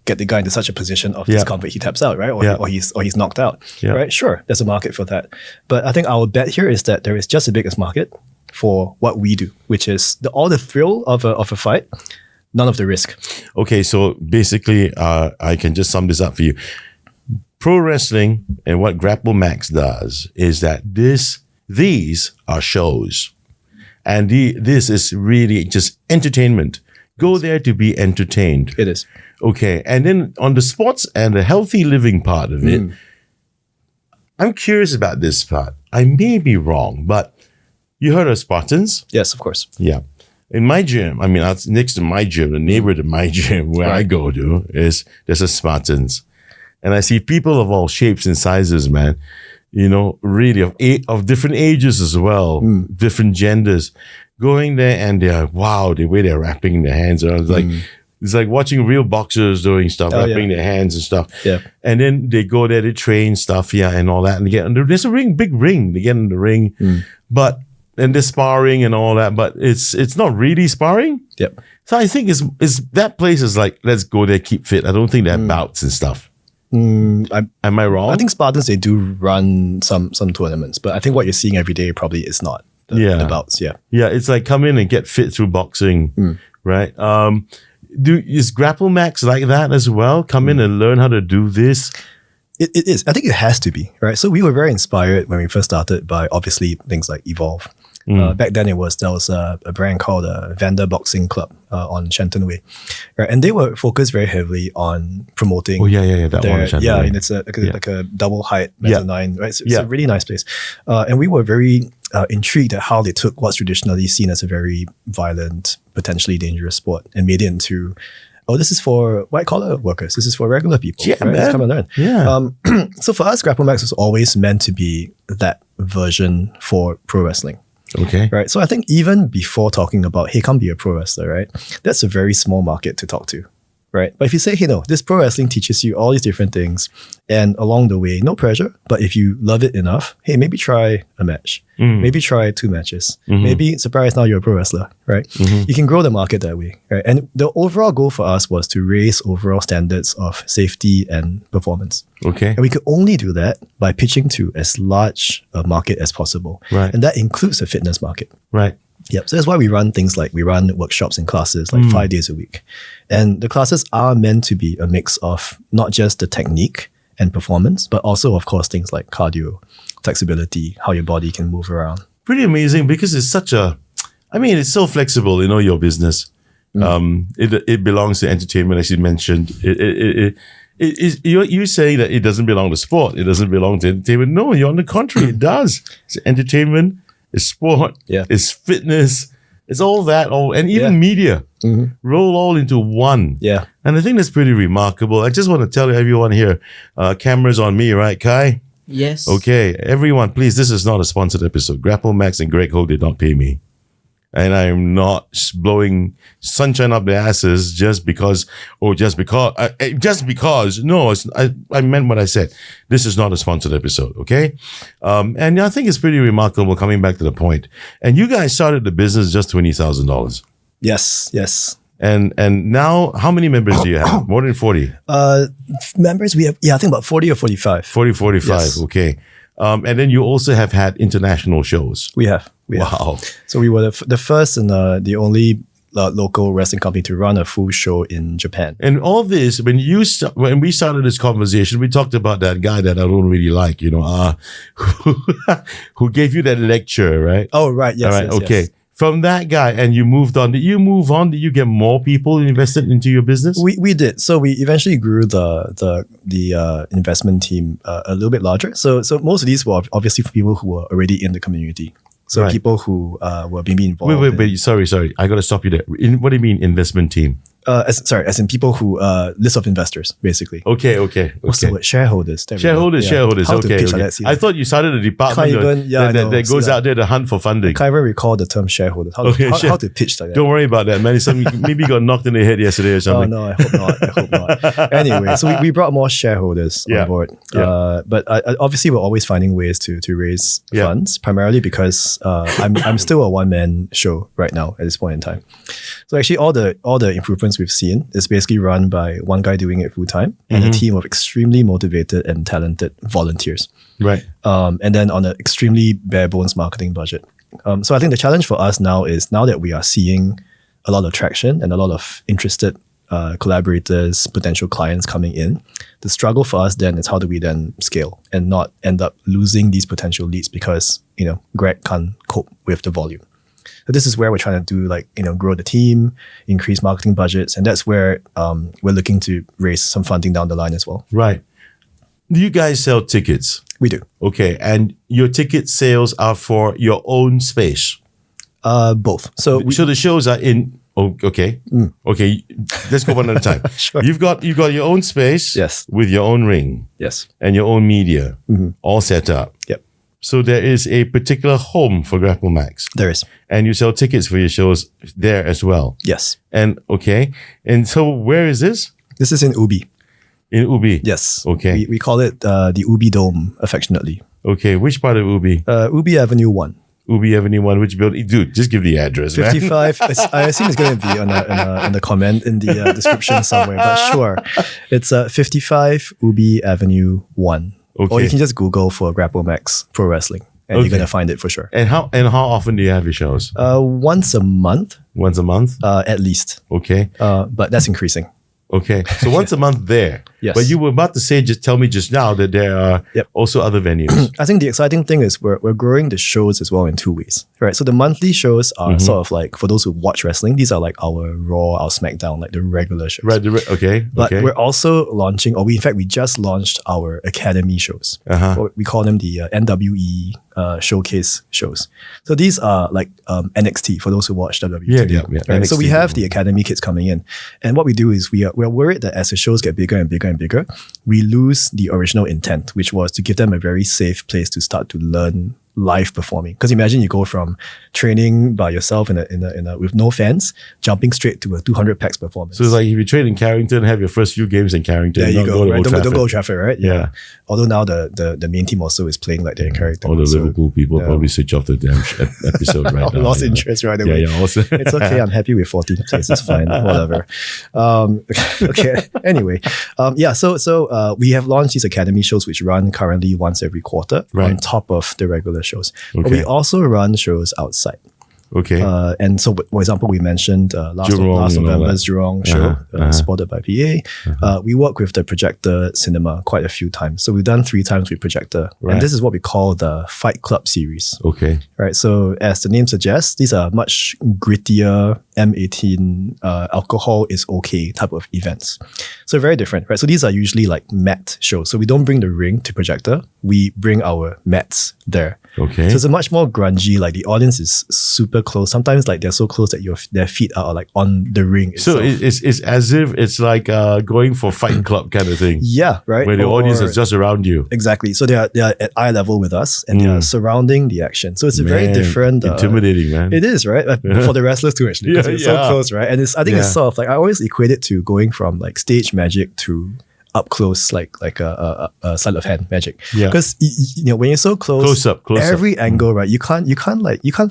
get the guy into such a position of discomfort he taps out, right? Or he's knocked out, right? Sure, there's a market for that. But I think our bet here is that there is just the biggest market for what we do, which is all the thrill of a fight, none of the risk. Okay, so basically, I can just sum this up for you. Pro wrestling and what Grapple Max does is that these are shows, and this is really just entertainment. Go there to be entertained. It is. Okay, and then on the sports and the healthy living part of it, I'm curious about this part. I may be wrong, but you heard of Spartans? Yes, of course. Yeah. In my gym, I mean, next to my gym, the neighborhood of my gym where I go to there's a Spartans. And I see people of all shapes and sizes, man, really of different ages as well, different genders, going there, and the way they're wrapping their hands around. It's like watching real boxers doing stuff, wrapping their hands and stuff. Yeah. And then they go there, they train stuff, and all that. And there's a big ring. They get in the ring. And they're sparring and all that, but it's not really sparring. Yep. So I think it's that place is like, let's go there, keep fit. I don't think they have bouts and stuff. Am I wrong? I think Spartans, they do run some tournaments, but I think what you're seeing every day probably is not the bouts. Yeah. Yeah, it's like come in and get fit through boxing, right? Is Grapple Max like that as well? Come in and learn how to do this? It is. I think it has to be, right? So we were very inspired when we first started by obviously things like Evolve. Back then there was a brand called Vanda Boxing Club on Shenton Way, right? And they were focused very heavily on promoting. Oh that one. And it's like a double height mezzanine, right? So it's a really nice place, and we were very intrigued at how they took what's traditionally seen as a very violent, potentially dangerous sport and made it into, this is for white collar workers. This is for regular people. Yeah, right? Let's come and learn. Yeah. So for us, Grapple Max was always meant to be that version for pro wrestling. Okay. Right. So I think even before talking about, hey, come be a pro wrestler, right? That's a very small market to talk to. Right. But if you say, hey, no, this pro wrestling teaches you all these different things, and along the way, no pressure, but if you love it enough, hey, maybe try a match, maybe try 2 matches, maybe surprise, now you're a pro wrestler, right? You can grow the market that way, right? And the overall goal for us was to raise overall standards of safety and performance. Okay. And we could only do that by pitching to as large a market as possible. Right. And that includes the fitness market. Right. Yep. So that's why we run things like, we run workshops and classes like 5 days a week. And the classes are meant to be a mix of not just the technique and performance, but also, of course, things like cardio, flexibility, how your body can move around. Pretty amazing, because it's it's so flexible, your business. It belongs to entertainment, as you mentioned. You're saying that it doesn't belong to sport. It doesn't belong to entertainment. No, you're on the contrary. It does. It's entertainment. It's sport, it's fitness, it's all that, and even media, roll all into one. Yeah. And I think that's pretty remarkable. I just want to tell everyone here, cameras on me, right, Kai? Yes. Okay, everyone, please, this is not a sponsored episode. Grapple Max and Greg Ho did not pay me. And I'm not blowing sunshine up their asses just because. No, I meant what I said. This is not a sponsored episode, okay? And I think it's pretty remarkable, coming back to the point. And you guys started the business just $20,000. Yes. And now, how many members do you have? More than 40? Members, we have, I think about 40 or 45. 45, yes. Okay. And then you also have had international shows. We have. Wow. So we were the first and the only local wrestling company to run a full show in Japan. And all this, when we started this conversation, we talked about that guy that I don't really like, who gave you that lecture, right? Oh, right. Yes. All right. Yes, Okay. yes. From that guy, and you moved on. Did you move on? Did you get more people invested into your business? We did. So we eventually grew the investment team a little bit larger. So most of these were obviously for people who were already in the community. So Right. people who were maybe involved. Wait. Sorry. I got to stop you there. What do you mean investment team? As in people who list of investors, basically. Okay. What's the word? Shareholders. There we go. Shareholders. How to Okay. pitch like okay. that, see I thought you started a department Can't even- yeah, I know. that goes See that? out there to hunt for funding. Can't even recall the term shareholders. Okay, sure. How to pitch like that? Don't worry about that, man. Maybe you got knocked in the head yesterday or Oh something. no, I hope not. Anyway, so we brought more shareholders Yeah. on board. Yeah. But obviously we're always finding ways to raise Yeah. funds, primarily because I'm still a one-man show right now at this point in time. So actually all the improvements we've seen is basically run by one guy doing it full time and a team of extremely motivated and talented volunteers. Right. And then on an extremely bare bones marketing budget. So I think the challenge for us now is, now that we are seeing a lot of traction and a lot of interested collaborators, potential clients coming in, the struggle for us then is how do we then scale and not end up losing these potential leads because, Greg can't cope with the volume. So this is where we're trying to do grow the team, increase marketing budgets. And that's where we're looking to raise some funding down the line as well. Right. Do you guys sell tickets? We do. Okay. And your ticket sales are for your own space? Both. So So the shows are in... Oh, okay. Okay. Let's go one at a time. Sure. You've got your own space. Yes. With your own ring yes. and your own media all set up. Yep. So there is a particular home for Grapple Max. There is. And you sell tickets for your shows there as well. Yes. And okay. And so where is this? This is in Ubi. In Ubi? Yes. Okay. We call it the Ubi Dome affectionately. Okay. Which part of Ubi? Ubi Avenue 1. Ubi Avenue 1, which building? Dude, just give the address, man. 55. I assume it's going to be in the comment in the description somewhere, but sure. It's 55 Ubi Avenue 1. Okay. Or you can just Google for Grapple Max Pro Wrestling and you're going to find it for sure. And how often do you have your shows? Once a month, Once a month? at least. Okay. But that's increasing. Okay. So once a month there. Yes. But you were about to tell me just now that there are Yep. also other venues. I think the exciting thing is we're growing the shows as well in two ways, right? So the monthly shows are sort of like, for those who watch wrestling, these are like our Raw, our SmackDown, like the regular shows. Right. Okay. But okay. we're also launching, we just launched our Academy shows. Uh-huh. We call them the NWE showcase shows. So these are like NXT for those who watch WWE. Yeah, today, yeah. right? So we NXT. have the Academy kids coming in. And what we do is we're worried that as the shows get bigger and bigger and bigger, we lose the original intent, which was to give them a very safe place to start to learn live performing. Because imagine you go from training by yourself in a with no fans, jumping straight to a 200 packs performance. So it's like if you train in Carrington, have your first few games in Carrington. There you not go. to Right? Old Don't Trafford. go Old Trafford, right? Yeah. Although now the main team also is playing like their character. All the So, Liverpool people yeah. probably switch off the damn episode right now. lost you know. interest right Yeah, away. yeah. Also. It's okay. I'm happy with 14th place. It's fine. Whatever. Okay. Anyway, So we have launched these academy shows, which run currently once every quarter Right. on top of the regular shows. But Okay. we also run shows outside. Okay. And so, for example, we mentioned last Jurong and all November's Jurong show, Uh-huh. supported by PA. We work with the Projector Cinema quite a few times. So we've done 3 times with Projector. Right. And this is what we call the Fight Club series. Okay. Right. So as the name suggests, these are much grittier M18 alcohol is okay type of events. So very different, right? So these are usually like mat shows. So we don't bring the ring to Projector. We bring our mats there. Okay. So it's a much more grungy, like the audience is super close. Sometimes like they're so close that their feet are like on the ring So itself. it's as if it's like going for Fight Club kind of thing, yeah, right? where the audience Or- is just around you. Exactly. So they are at eye level with us and they are surrounding the action. So it's a very Man, different... intimidating, man. It is, right? For the wrestlers too, actually. Because Yeah, it's yeah. so close, right? And I think it's Yeah. sort of like, I always equate it to going from like stage magic to up close, like a sleight of hand magic. Yeah. Because when you're so close, Close up. every angle, right? You can't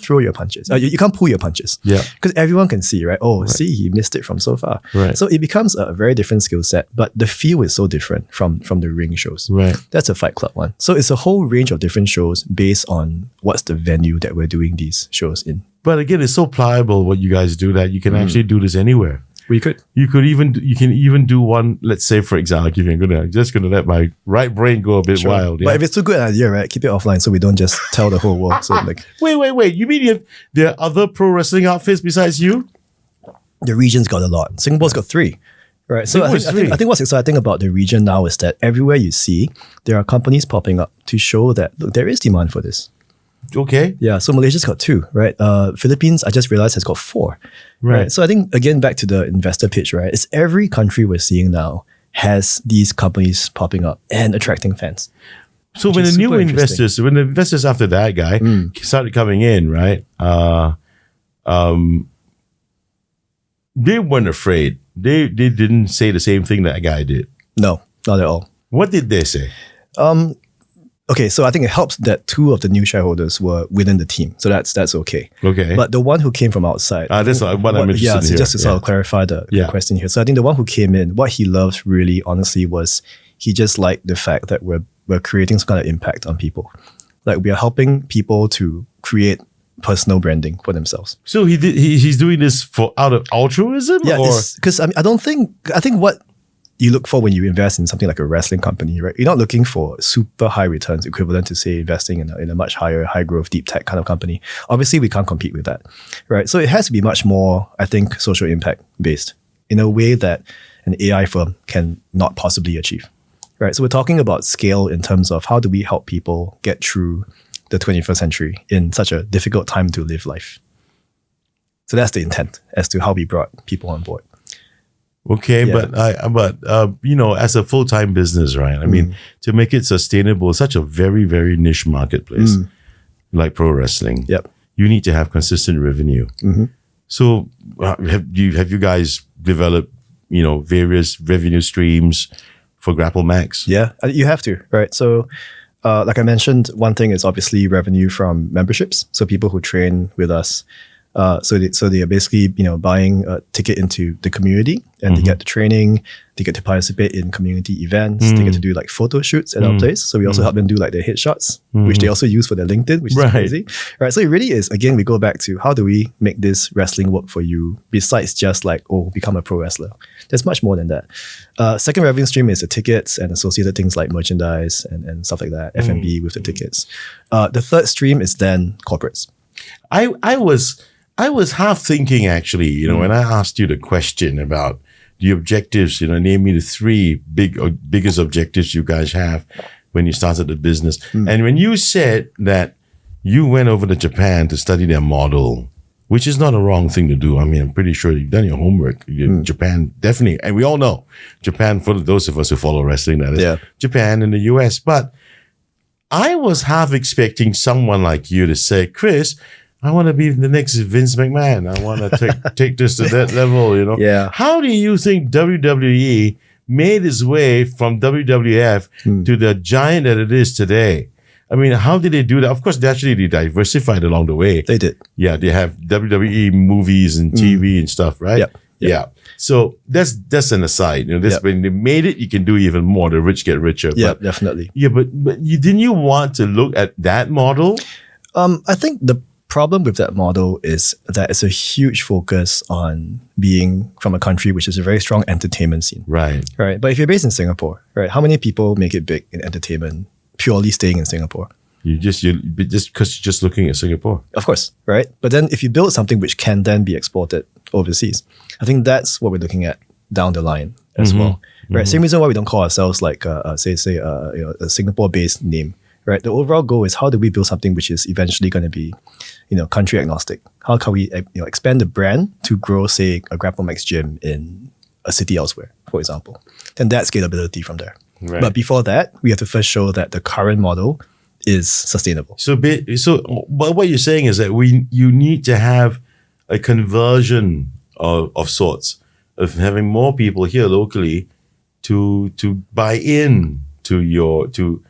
throw your punches. You can't pull your punches. Yeah. Because everyone can see, right? Oh, see, he missed it from so far. Right. So it becomes a very different skill set, but the feel is so different from the ring shows. Right. That's a Fight Club one. So it's a whole range of different shows based on what's the venue that we're doing these shows in. But again, it's so pliable what you guys do that you can actually do this anywhere. We could. You can even do one. Let's say, for example, I'm just gonna let my right brain go a bit wild. Yeah? But if it's too good an idea, right, keep it offline so we don't just tell the whole world. So like, wait. You mean there are other pro wrestling outfits besides you? The region's got a lot. Singapore's got 3. Right. So I think what's exciting about the region now is that everywhere you see, there are companies popping up to show that look, there is demand for this. Okay. Yeah. So Malaysia's got 2, right? Philippines, I just realized, has got 4. Right. So I think, again, back to the investor pitch, right? It's every country we're seeing now has these companies popping up and attracting fans. So when the investors after that guy started coming in, right? They weren't afraid. They didn't say the same thing that guy did. No, not at all. What did they say? Okay, so I think it helps that 2 of the new shareholders were within the team. So that's okay. Okay. But the one who came from outside. That's what I'm interested in. So here. just to sort of clarify the question here. So I think the one who came in, what he loved really honestly was he just liked the fact that we're creating some kind of impact on people. Like we are helping people to create personal branding for themselves. So he's doing this out of altruism? Yeah, because I think what you look for when you invest in something like a wrestling company, right? You're not looking for super high returns equivalent to, say, investing in a much high growth, deep tech kind of company. Obviously, we can't compete with that, right? So it has to be much more, I think, social impact based in a way that an AI firm can not possibly achieve, right? So we're talking about scale in terms of how do we help people get through the 21st century in such a difficult time to live life. So that's the intent as to how we brought people on board. Okay, but as a full-time business, right? I mean, to make it sustainable, such a very, very niche marketplace like pro wrestling. Yep. You need to have consistent revenue. So have you guys developed, various revenue streams for Grapple Max? Yeah, you have to, right? So like I mentioned, one thing is obviously revenue from memberships. So people who train with us, so they are basically buying a ticket into the community, and they get the training, they get to participate in community events, they get to do like photo shoots at our place. So we also help them do like their headshots, which they also use for their LinkedIn, which is crazy. Right. So it really is, again, we go back to how do we make this wrestling work for you besides just like, become a pro wrestler. There's much more than that. Second revenue stream is the tickets and associated things like merchandise and stuff like that, F&B with the tickets. The third stream is then corporates. I was half thinking, actually, when I asked you the question about the objectives, name me the 3 biggest objectives you guys have when you started the business. And when you said that you went over to Japan to study their model, which is not a wrong thing to do. I mean, I'm pretty sure you've done your homework. Japan, definitely. And we all know Japan, for those of us who follow wrestling, that is Japan and the US. But I was half expecting someone like you to say, Chris, I want to be the next Vince McMahon. I want to take this to that level, Yeah. How do you think WWE made its way from WWF to the giant that it is today? I mean, how did they do that? Of course, they diversified along the way. They did. Yeah, they have WWE movies and TV and stuff, right? Yep. Yeah. So that's an aside. When they made it, you can do even more. The rich get richer. Yeah, definitely. Yeah, but didn't you want to look at that model? I think the problem with that model is that it's a huge focus on being from a country which is a very strong entertainment scene. Right. Right. But if you're based in Singapore, right, how many people make it big in entertainment purely staying in Singapore? Just because you're just looking at Singapore. Of course, right? But then if you build something which can then be exported overseas, I think that's what we're looking at down the line as well. Right. Same reason why we don't call ourselves like a Singapore-based name. Right. The overall goal is how do we build something which is eventually going to be, country agnostic? How can we expand the brand to grow, say, a Grapple Max gym in a city elsewhere, for example? Then that's scalability from there. Right. But before that, we have to first show that the current model is sustainable. So what you're saying is that you need to have a conversion of sorts, of having more people here locally to buy in to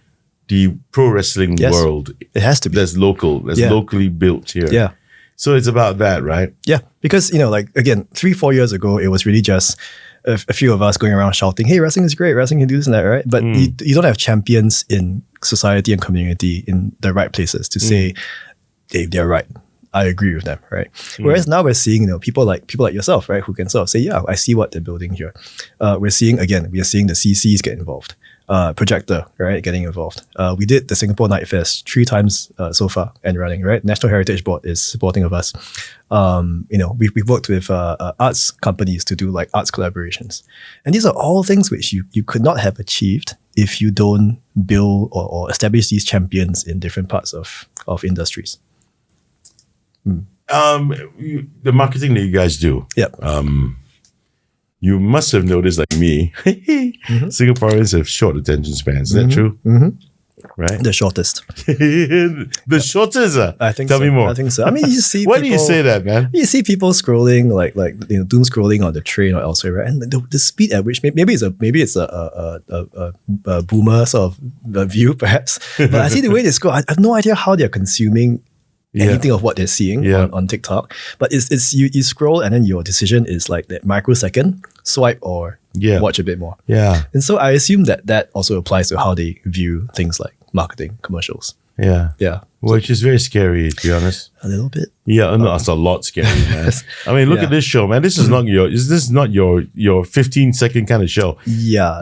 the pro wrestling world. It has to be. That's local. That's locally built here. Yeah. So it's about that, right? Yeah. Because, again, 3-4 years ago, it was really just a few of us going around shouting, hey, wrestling is great. Wrestling can do this and that, right? But you don't have champions in society and community in the right places to say, hey, they're right. I agree with them, right? Whereas now we're seeing, people like yourself, right, who can sort of say, yeah, I see what they're building here. We are seeing the CCs get involved. Projector, right, getting involved. We did the Singapore Night Fest 3 times so far and running, right? National Heritage Board is supporting of us. We've worked with arts companies to do like arts collaborations. And these are all things which you could not have achieved if you don't build or establish these champions in different parts of industries. The marketing that you guys do. Yep. You must have noticed, like me, Singaporeans have short attention spans. Is that true? Right? The shortest. The shortest? I think Tell so. me more. I think so. I mean, you see Why do you say that, man? You see people scrolling, doom scrolling on the train or elsewhere, right? And the speed at which, maybe it's a boomer sort of view, perhaps. But I see the way they scroll. I have no idea how they're consuming anything of what they're seeing on TikTok. But it's you scroll and then your decision is like that microsecond, swipe or watch a bit more. Yeah. And so I assume that also applies to how they view things like marketing, commercials. Yeah. Yeah. Which is very scary, to be honest. A little bit. Yeah, no, it's a lot scary, man. I mean, look at this show, man. This is not your 15-second kind of show. Yeah.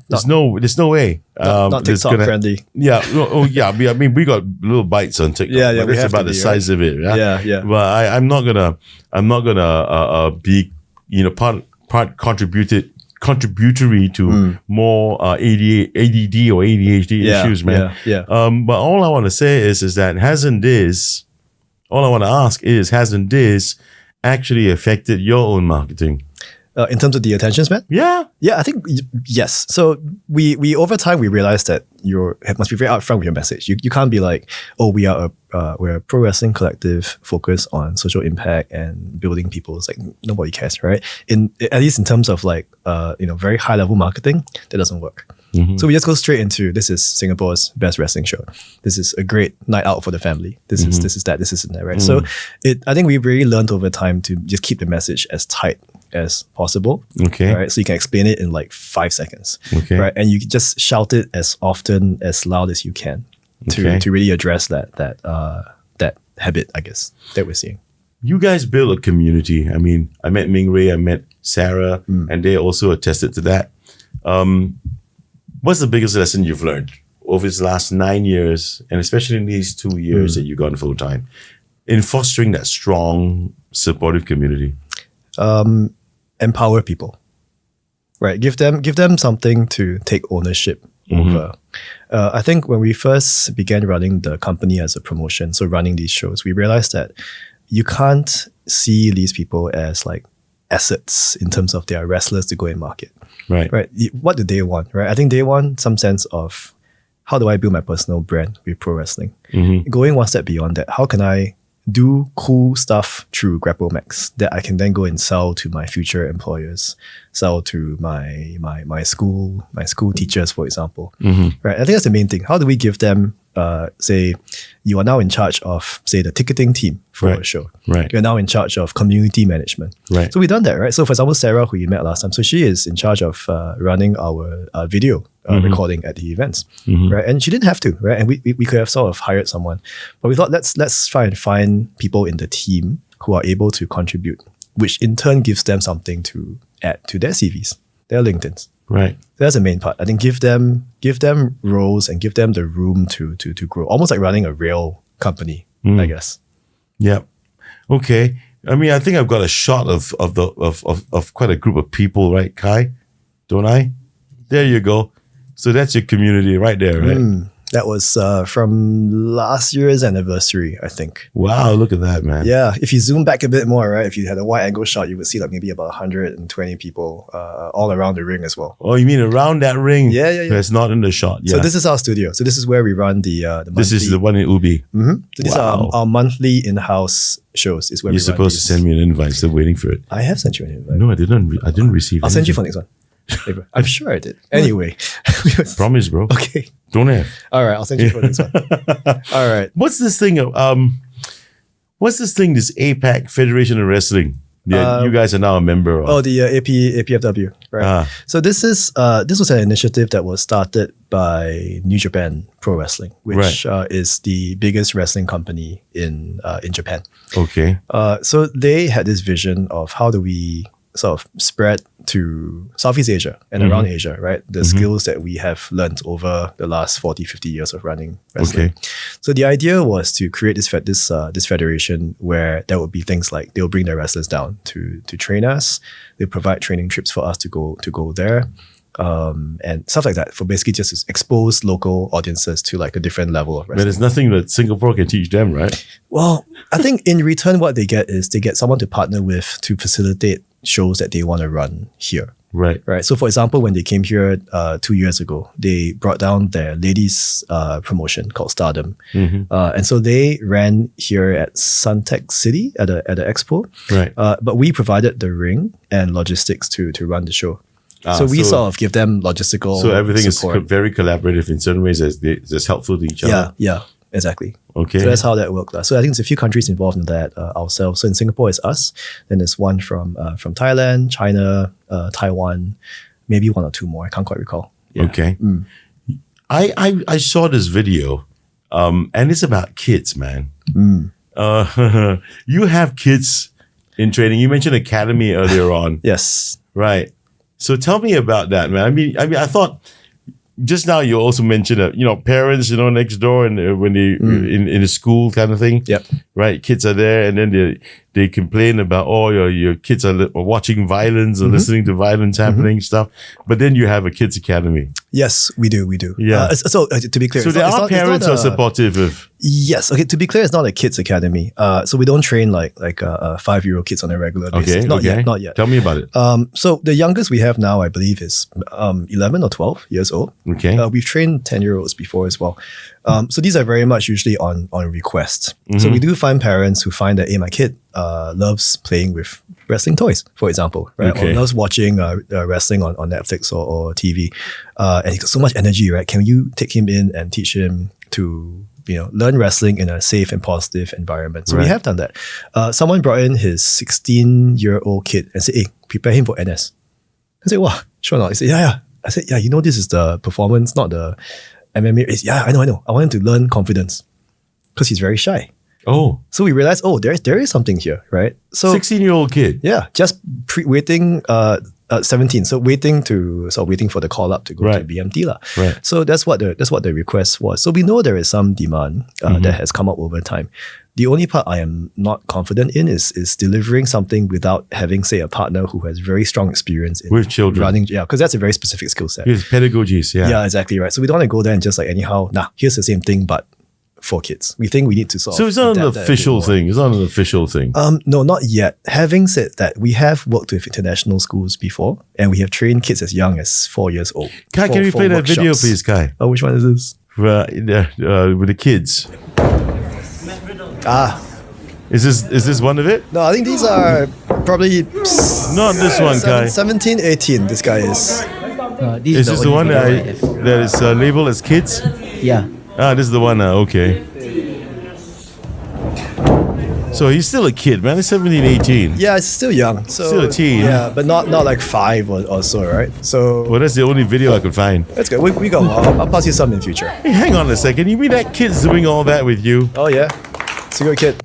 There's no way. Not TikTok friendly. Yeah. I mean, we got little bites on TikTok. Yeah, but that's about the size of it. Yeah. But I'm not gonna be part contributory to more ADD or ADHD issues, man. Yeah. But all I want to say is that hasn't this actually affected your own marketing? In terms of the attention span? Yeah. Yeah, I think yes. So we over time we realized that you must be very upfront with your message. You can't be like, oh, we're a pro wrestling collective focused on social impact and building people. It's like nobody cares, right? At least in terms of like very high level marketing, that doesn't work. So we just go straight into, this is Singapore's best wrestling show. This is a great night out for the family. This is that, right? So I think we really learned over time to just keep the message as tight as possible. Okay. Right. So you can explain it in like 5 seconds. Okay. Right. And you just shout it as often, as loud as you can to really address that habit, I guess, that we're seeing. You guys build a community. I mean, I met Ming Ray, I met Sarah, and they also attested to that. What's the biggest lesson you've learned over these last 9 years, and especially in these 2 years that you've gone full time, in fostering that strong, supportive community? Empower people, right? Give them something to take ownership over. I think when we first began running the company as a promotion, so running these shows, we realized that you can't see these people as like assets in terms of their wrestlers to go and market. Right. What do they want, right? I think they want some sense of, how do I build my personal brand with pro wrestling? Going one step beyond that, how can I do cool stuff through Grapple Max that I can then go and sell to my future employers, sell to my school teachers, for example. Right. I think that's the main thing. How do we give them, say, you are now in charge of, say, the ticketing team for a show. Right. You're now in charge of community management. Right. So we've done that, right? So for example, Sarah, who you met last time, so she is in charge of running our video recording at the events, right? And she didn't have to, right? And we could have sort of hired someone, but we thought let's try and find people in the team who are able to contribute, which in turn gives them something to add to their CVs, their LinkedIns. Right. That's the main part. I think give them roles and give them the room to grow, almost like running a real company, I guess. Yeah. Okay. I mean, I think I've got a shot of quite a group of people, right, Kai? Don't I? There you go. So that's your community right there, right? That was from last year's anniversary, I think. Wow, look at that, man. Yeah, if you zoom back a bit more, right, if you had a wide angle shot, you would see like maybe about 120 people all around the ring as well. Oh, you mean around that ring? Yeah. That's not in the shot. Yeah. So this is our studio. So this is where we run the monthly. This is the one in Ubi. So these are our monthly in-house shows. Is where you're supposed to send me an invite. Still waiting for it. I have sent you an invite. No, I didn't. I didn't receive it. I'll send you for next one. I'm sure I did. Anyway. Promise, bro. Okay. Don't have. All right, I'll send you for next one. All right. What's this thing? This APAC Federation of Wrestling. Yeah, you guys are now a member of. Oh, the APFW, right? So this was an initiative that was started by New Japan Pro Wrestling, which is the biggest wrestling company in Japan. Okay. So they had this vision of how do we sort of spread to Southeast Asia and around Asia, right? The skills that we have learned over the last 40, 50 years of running wrestling. Okay. So the idea was to create this federation where there would be things like they'll bring their wrestlers down to train us. They provide training trips for us to go there. And stuff like that for basically just to expose local audiences to like a different level of wrestling. But there's nothing that Singapore can teach them, right? Well, I think in return what they get is they get someone to partner with to facilitate shows that they want to run here. Right. Right. So for example, when they came here 2 years ago, they brought down their ladies promotion called Stardom. And so they ran here at Suntec City at the expo. Right. But we provided the ring and logistics to run the show. So we so- sort of give them logistical So everything support. is very collaborative in certain ways that's helpful to each other. Yeah, exactly. Okay. So that's how that worked. So I think there's a few countries involved in that ourselves. So in Singapore, it's us. Then there's one from Thailand, China, Taiwan, maybe one or two more. I can't quite recall. Yeah. Okay. I saw this video, and it's about kids, man. You have kids in training. You mentioned academy earlier on, Yes. right? So tell me about that, man. I mean, I thought just now you also mentioned parents, next door and when they in the school kind of thing. Yep. Right. Kids are there, and then they complain about your kids are watching violence or listening to violence happening stuff. But then you have a kids academy. Yes, we do. Yeah. To be clear, So there are parents who are supportive of. Yes. Okay. To be clear, it's not a kids academy. So we don't train like 5-year-old kids on a regular basis. Okay. Not yet. Tell me about it. So the youngest we have now, I believe, is 11 or 12 years old. Okay. We've trained 10-year-olds before as well. So these are very much usually on request. So we do find parents who find that, hey, my kid loves playing with wrestling toys, for example, right? Okay. Or loves watching wrestling on Netflix or TV. And he's got so much energy, right? Can you take him in and teach him to learn wrestling in a safe and positive environment? So we have done that. Someone brought in his 16-year-old kid and said, hey, prepare him for NS. I said, wow, sure not. He said, yeah. I said, yeah, this is the performance, not the MMA. He said, yeah, I know. I want him to learn confidence because he's very shy. Oh, So we realized, there is something here, right? So 16-year-old kid. yeah, just waiting 17. So waiting for the call up to go to BMT lah. Right. So that's what the request was. So we know there is some demand that has come up over time. The only part I am not confident in is delivering something without having, say, a partner who has very strong experience in With children. running. Yeah, because that's a very specific skill set. Here's pedagogies. Yeah. Yeah, exactly right. So we don't want to go there and just like anyhow, here's the same thing, but for kids. We think we need to sort So of it's not an adapt that a bit official more. thing. It's not an official thing. No, not yet. Having said that, we have worked with international schools before, and we have trained kids as young as 4 years old. Kai, can we for play that video, workshops. please, Kai? Oh, which one is this? With the kids. Is this one of it? No, I think these are probably Not this one, Kai. 17, 18. This guy is. Is this the one that is labeled as kids? Yeah. This is the one. Okay. So he's still a kid, man. He's 17, 18. Yeah, it's still young. So, Still a teen. Yeah, but not like 5 or so, right? So Well, that's the only video I could find. that's good. We got more. I'll pass you some in future. Hey, hang on a second. You mean that kid's doing all that with you? Oh yeah, it's a good kid.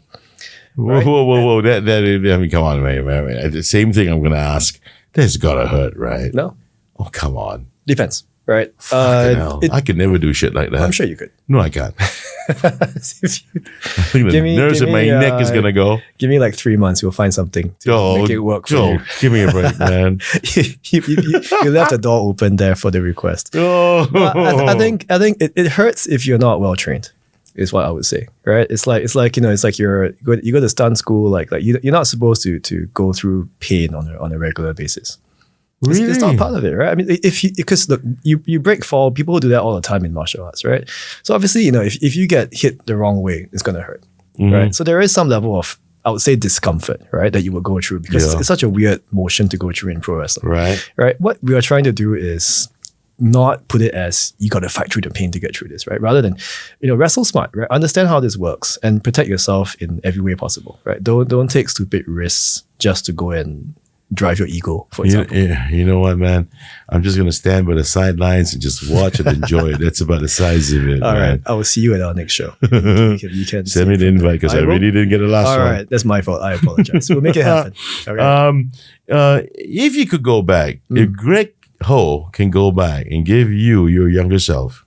Whoa, whoa. That I mean, come on, man. The same thing I'm gonna ask. That's gotta hurt, right? No, Oh, come on. depends, right? Fucking hell. I could never do shit like that. I'm sure you could. No, I can't. If you- I think the Give me- nerves give in my me, neck is gonna go. Give me like 3 months, we'll find something to Joe, make it work for Joe, you. give me a break, man. you left the door open there for the request. Oh. I think it hurts if you're not well trained. Is what I would say, right? It's like you go to stunt school, like you're not supposed to go through pain on a regular basis. It's not part of it, right? I mean, because look, you break fall, people do that all the time in martial arts, right? So obviously, if you get hit the wrong way, it's gonna hurt, right? So there is some level of, I would say, discomfort, right, that you will go through because Yeah. it's such a weird motion to go through in pro wrestling, Right. right? What we are trying to do is not put it as you got to fight through the pain to get through this, right? Rather than, wrestle smart, right? Understand how this works and protect yourself in every way possible, right? Don't take stupid risks just to go and drive your ego, for You, example. you know what, man? I'm just gonna stand by the sidelines and just watch and enjoy it. That's about the size of it. All man. right, I will see you at our next show. You can Send me the invite because I will. really didn't get the last All one. right, that's my fault. I apologize. We'll make it happen. Okay. If you could go back, if Greg Ho can go back and give you your younger self,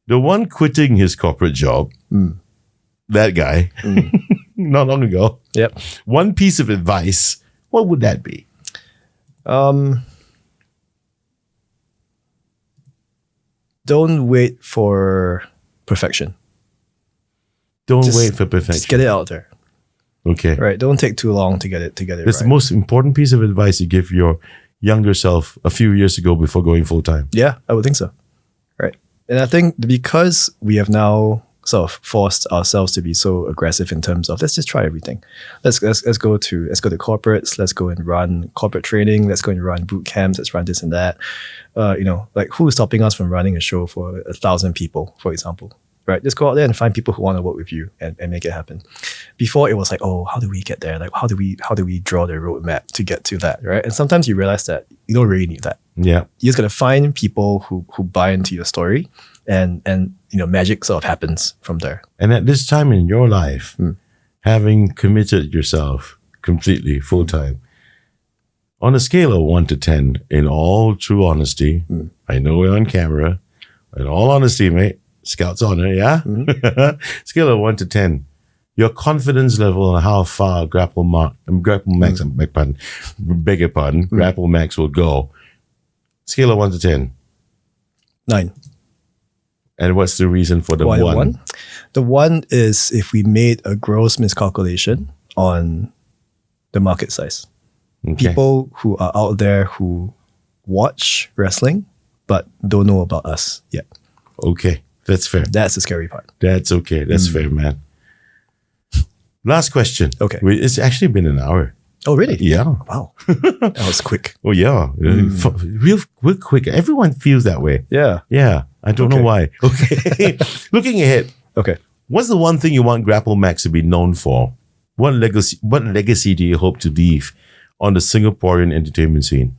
the one quitting his corporate job, that guy, not long ago, Yep. one piece of advice, what would that be? Don't wait for perfection. Don't Just- wait for perfection. Just get it out there. Okay. Right. Don't take too long to get it That's the right. most important piece of advice you give your younger self a few years ago before going full time. Yeah, I would think so. Right. And I think because we have now sort of forced ourselves to be so aggressive in terms of let's just try everything. Let's go to corporates, let's go and run corporate training, let's go and run boot camps, let's run this and that. Like who is stopping us from running a show for 1,000 people, for example? Right? Just go out there and find people who want to work with you and make it happen. Before it was like, oh, how do we get there? Like how do we draw the roadmap to get to that? Right. And sometimes you realize that you don't really need that. Yeah. You just gotta find people who buy into your story and magic sort of happens from there. And at this time in your life, having committed yourself completely full time, on a scale of 1 to 10, in all true honesty, I know we're on camera, in all honesty, mate, Scout's honor, yeah? Scale of 1 to 10, your confidence level on how far Grapple Max, beg your pardon, Grapple Max will go. Scale of 1 to 10. 9. And what's the reason for the Why one? 1? The 1 is if we made a gross miscalculation on the market size. Okay. People who are out there who watch wrestling but don't know about us yet. Okay, that's fair. That's the scary part. That's okay. That's fair, man. Last question. Okay. It's actually been an hour. Oh, really? Yeah. Wow. That was quick. Oh, yeah. Real quick. Everyone feels that way. Yeah. Yeah. I don't know why. Okay. Looking ahead, Okay. what's the one thing you want Grapple Max to be known for? What legacy do you hope to leave on the Singaporean entertainment scene?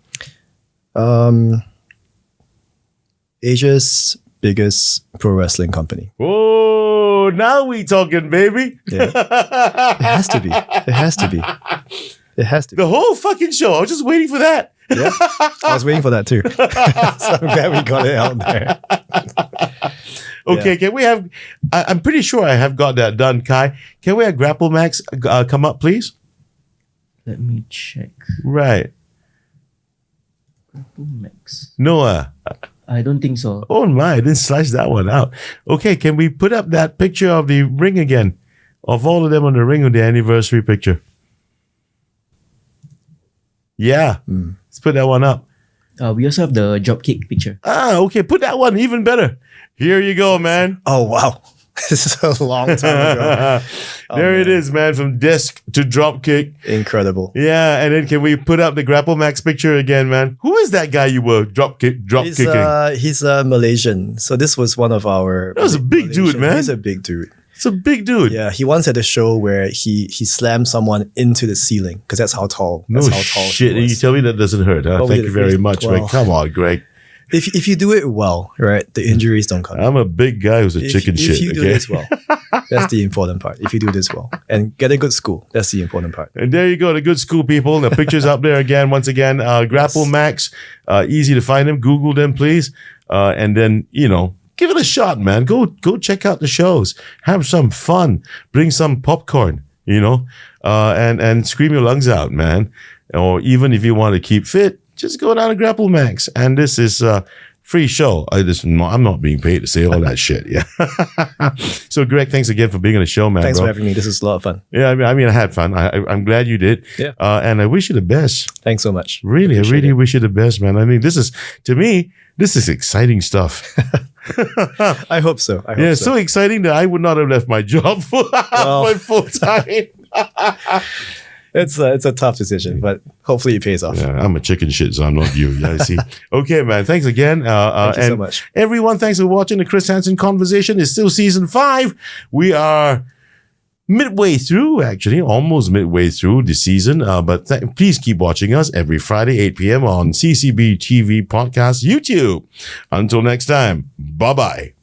Asia's biggest pro wrestling company. Oh, now we talking, baby. Yeah. It has to be. It has to be. It has to be. The whole fucking show. I was just waiting for that. Yeah. I was waiting for that too. So I'm glad we got it out there. Okay, can we have, I'm pretty sure I have got that done, Kai. Can we have Grapple Max come up, please? Let me check. Right. Max. Noah. I don't think so. Oh my, I didn't slice that one out. Okay, can we put up that picture of the ring again? Of all of them on the ring of the anniversary picture. Yeah. Let's put that one up. We also have the Dropkick picture. Ah, okay, put that one even better. Here you go, man. Oh, wow. This is a long time ago. There it is, man, from disc to Dropkick. Incredible. Yeah, and then can we put up the Grapple Max picture again, man? Who is that guy you were drop kicking? He's a Malaysian. So this was one of our... That was a big dude, man. He's a big dude. It's a big dude. Yeah, he once had a show where he slammed someone into the ceiling because that's how tall. No That's how tall shit. he was. You tell me that doesn't hurt, huh? Oh, Thank we you did- very much, man. well- Come on, Greg. If you do it well, right, the injuries don't come. I'm a big guy who's a chicken shit. If you do Okay. this well, that's the important part. If you do this well and get a good school, that's the important part. And there you go, the good school people. The picture's up there again. Once again, Grapple Yes. Max. Easy to find them. Google them, please. And then, give it a shot, man. Go check out the shows. Have some fun. Bring some popcorn, and scream your lungs out, man. Or even if you want to keep fit, just go down to Grapple Max. And this is a free show. I'm not being paid to say all that shit. Yeah. So, Greg, thanks again for being on the show, man. Thanks bro. for having me. This is a lot of fun. Yeah, I mean, I had fun. I'm glad you did. Yeah. And I wish you the best. Thanks so much. Really, I Appreciate really it. wish you the best, man. I mean, to me, this is exciting stuff. I hope so. I hope Yeah, so. so exciting that I would not have left my job for full time. It's a tough decision, but hopefully it pays off. Yeah, I'm a chicken shit, so I'm not you. Yeah, I see. Okay, man. Thanks again. Thank you so and much. everyone, thanks for watching the Chris Hansen Conversation. It's still season 5. We are midway through, actually, almost midway through the season. But please keep watching us every Friday, 8 p.m. on CCB TV Podcast YouTube. Until next time, bye-bye.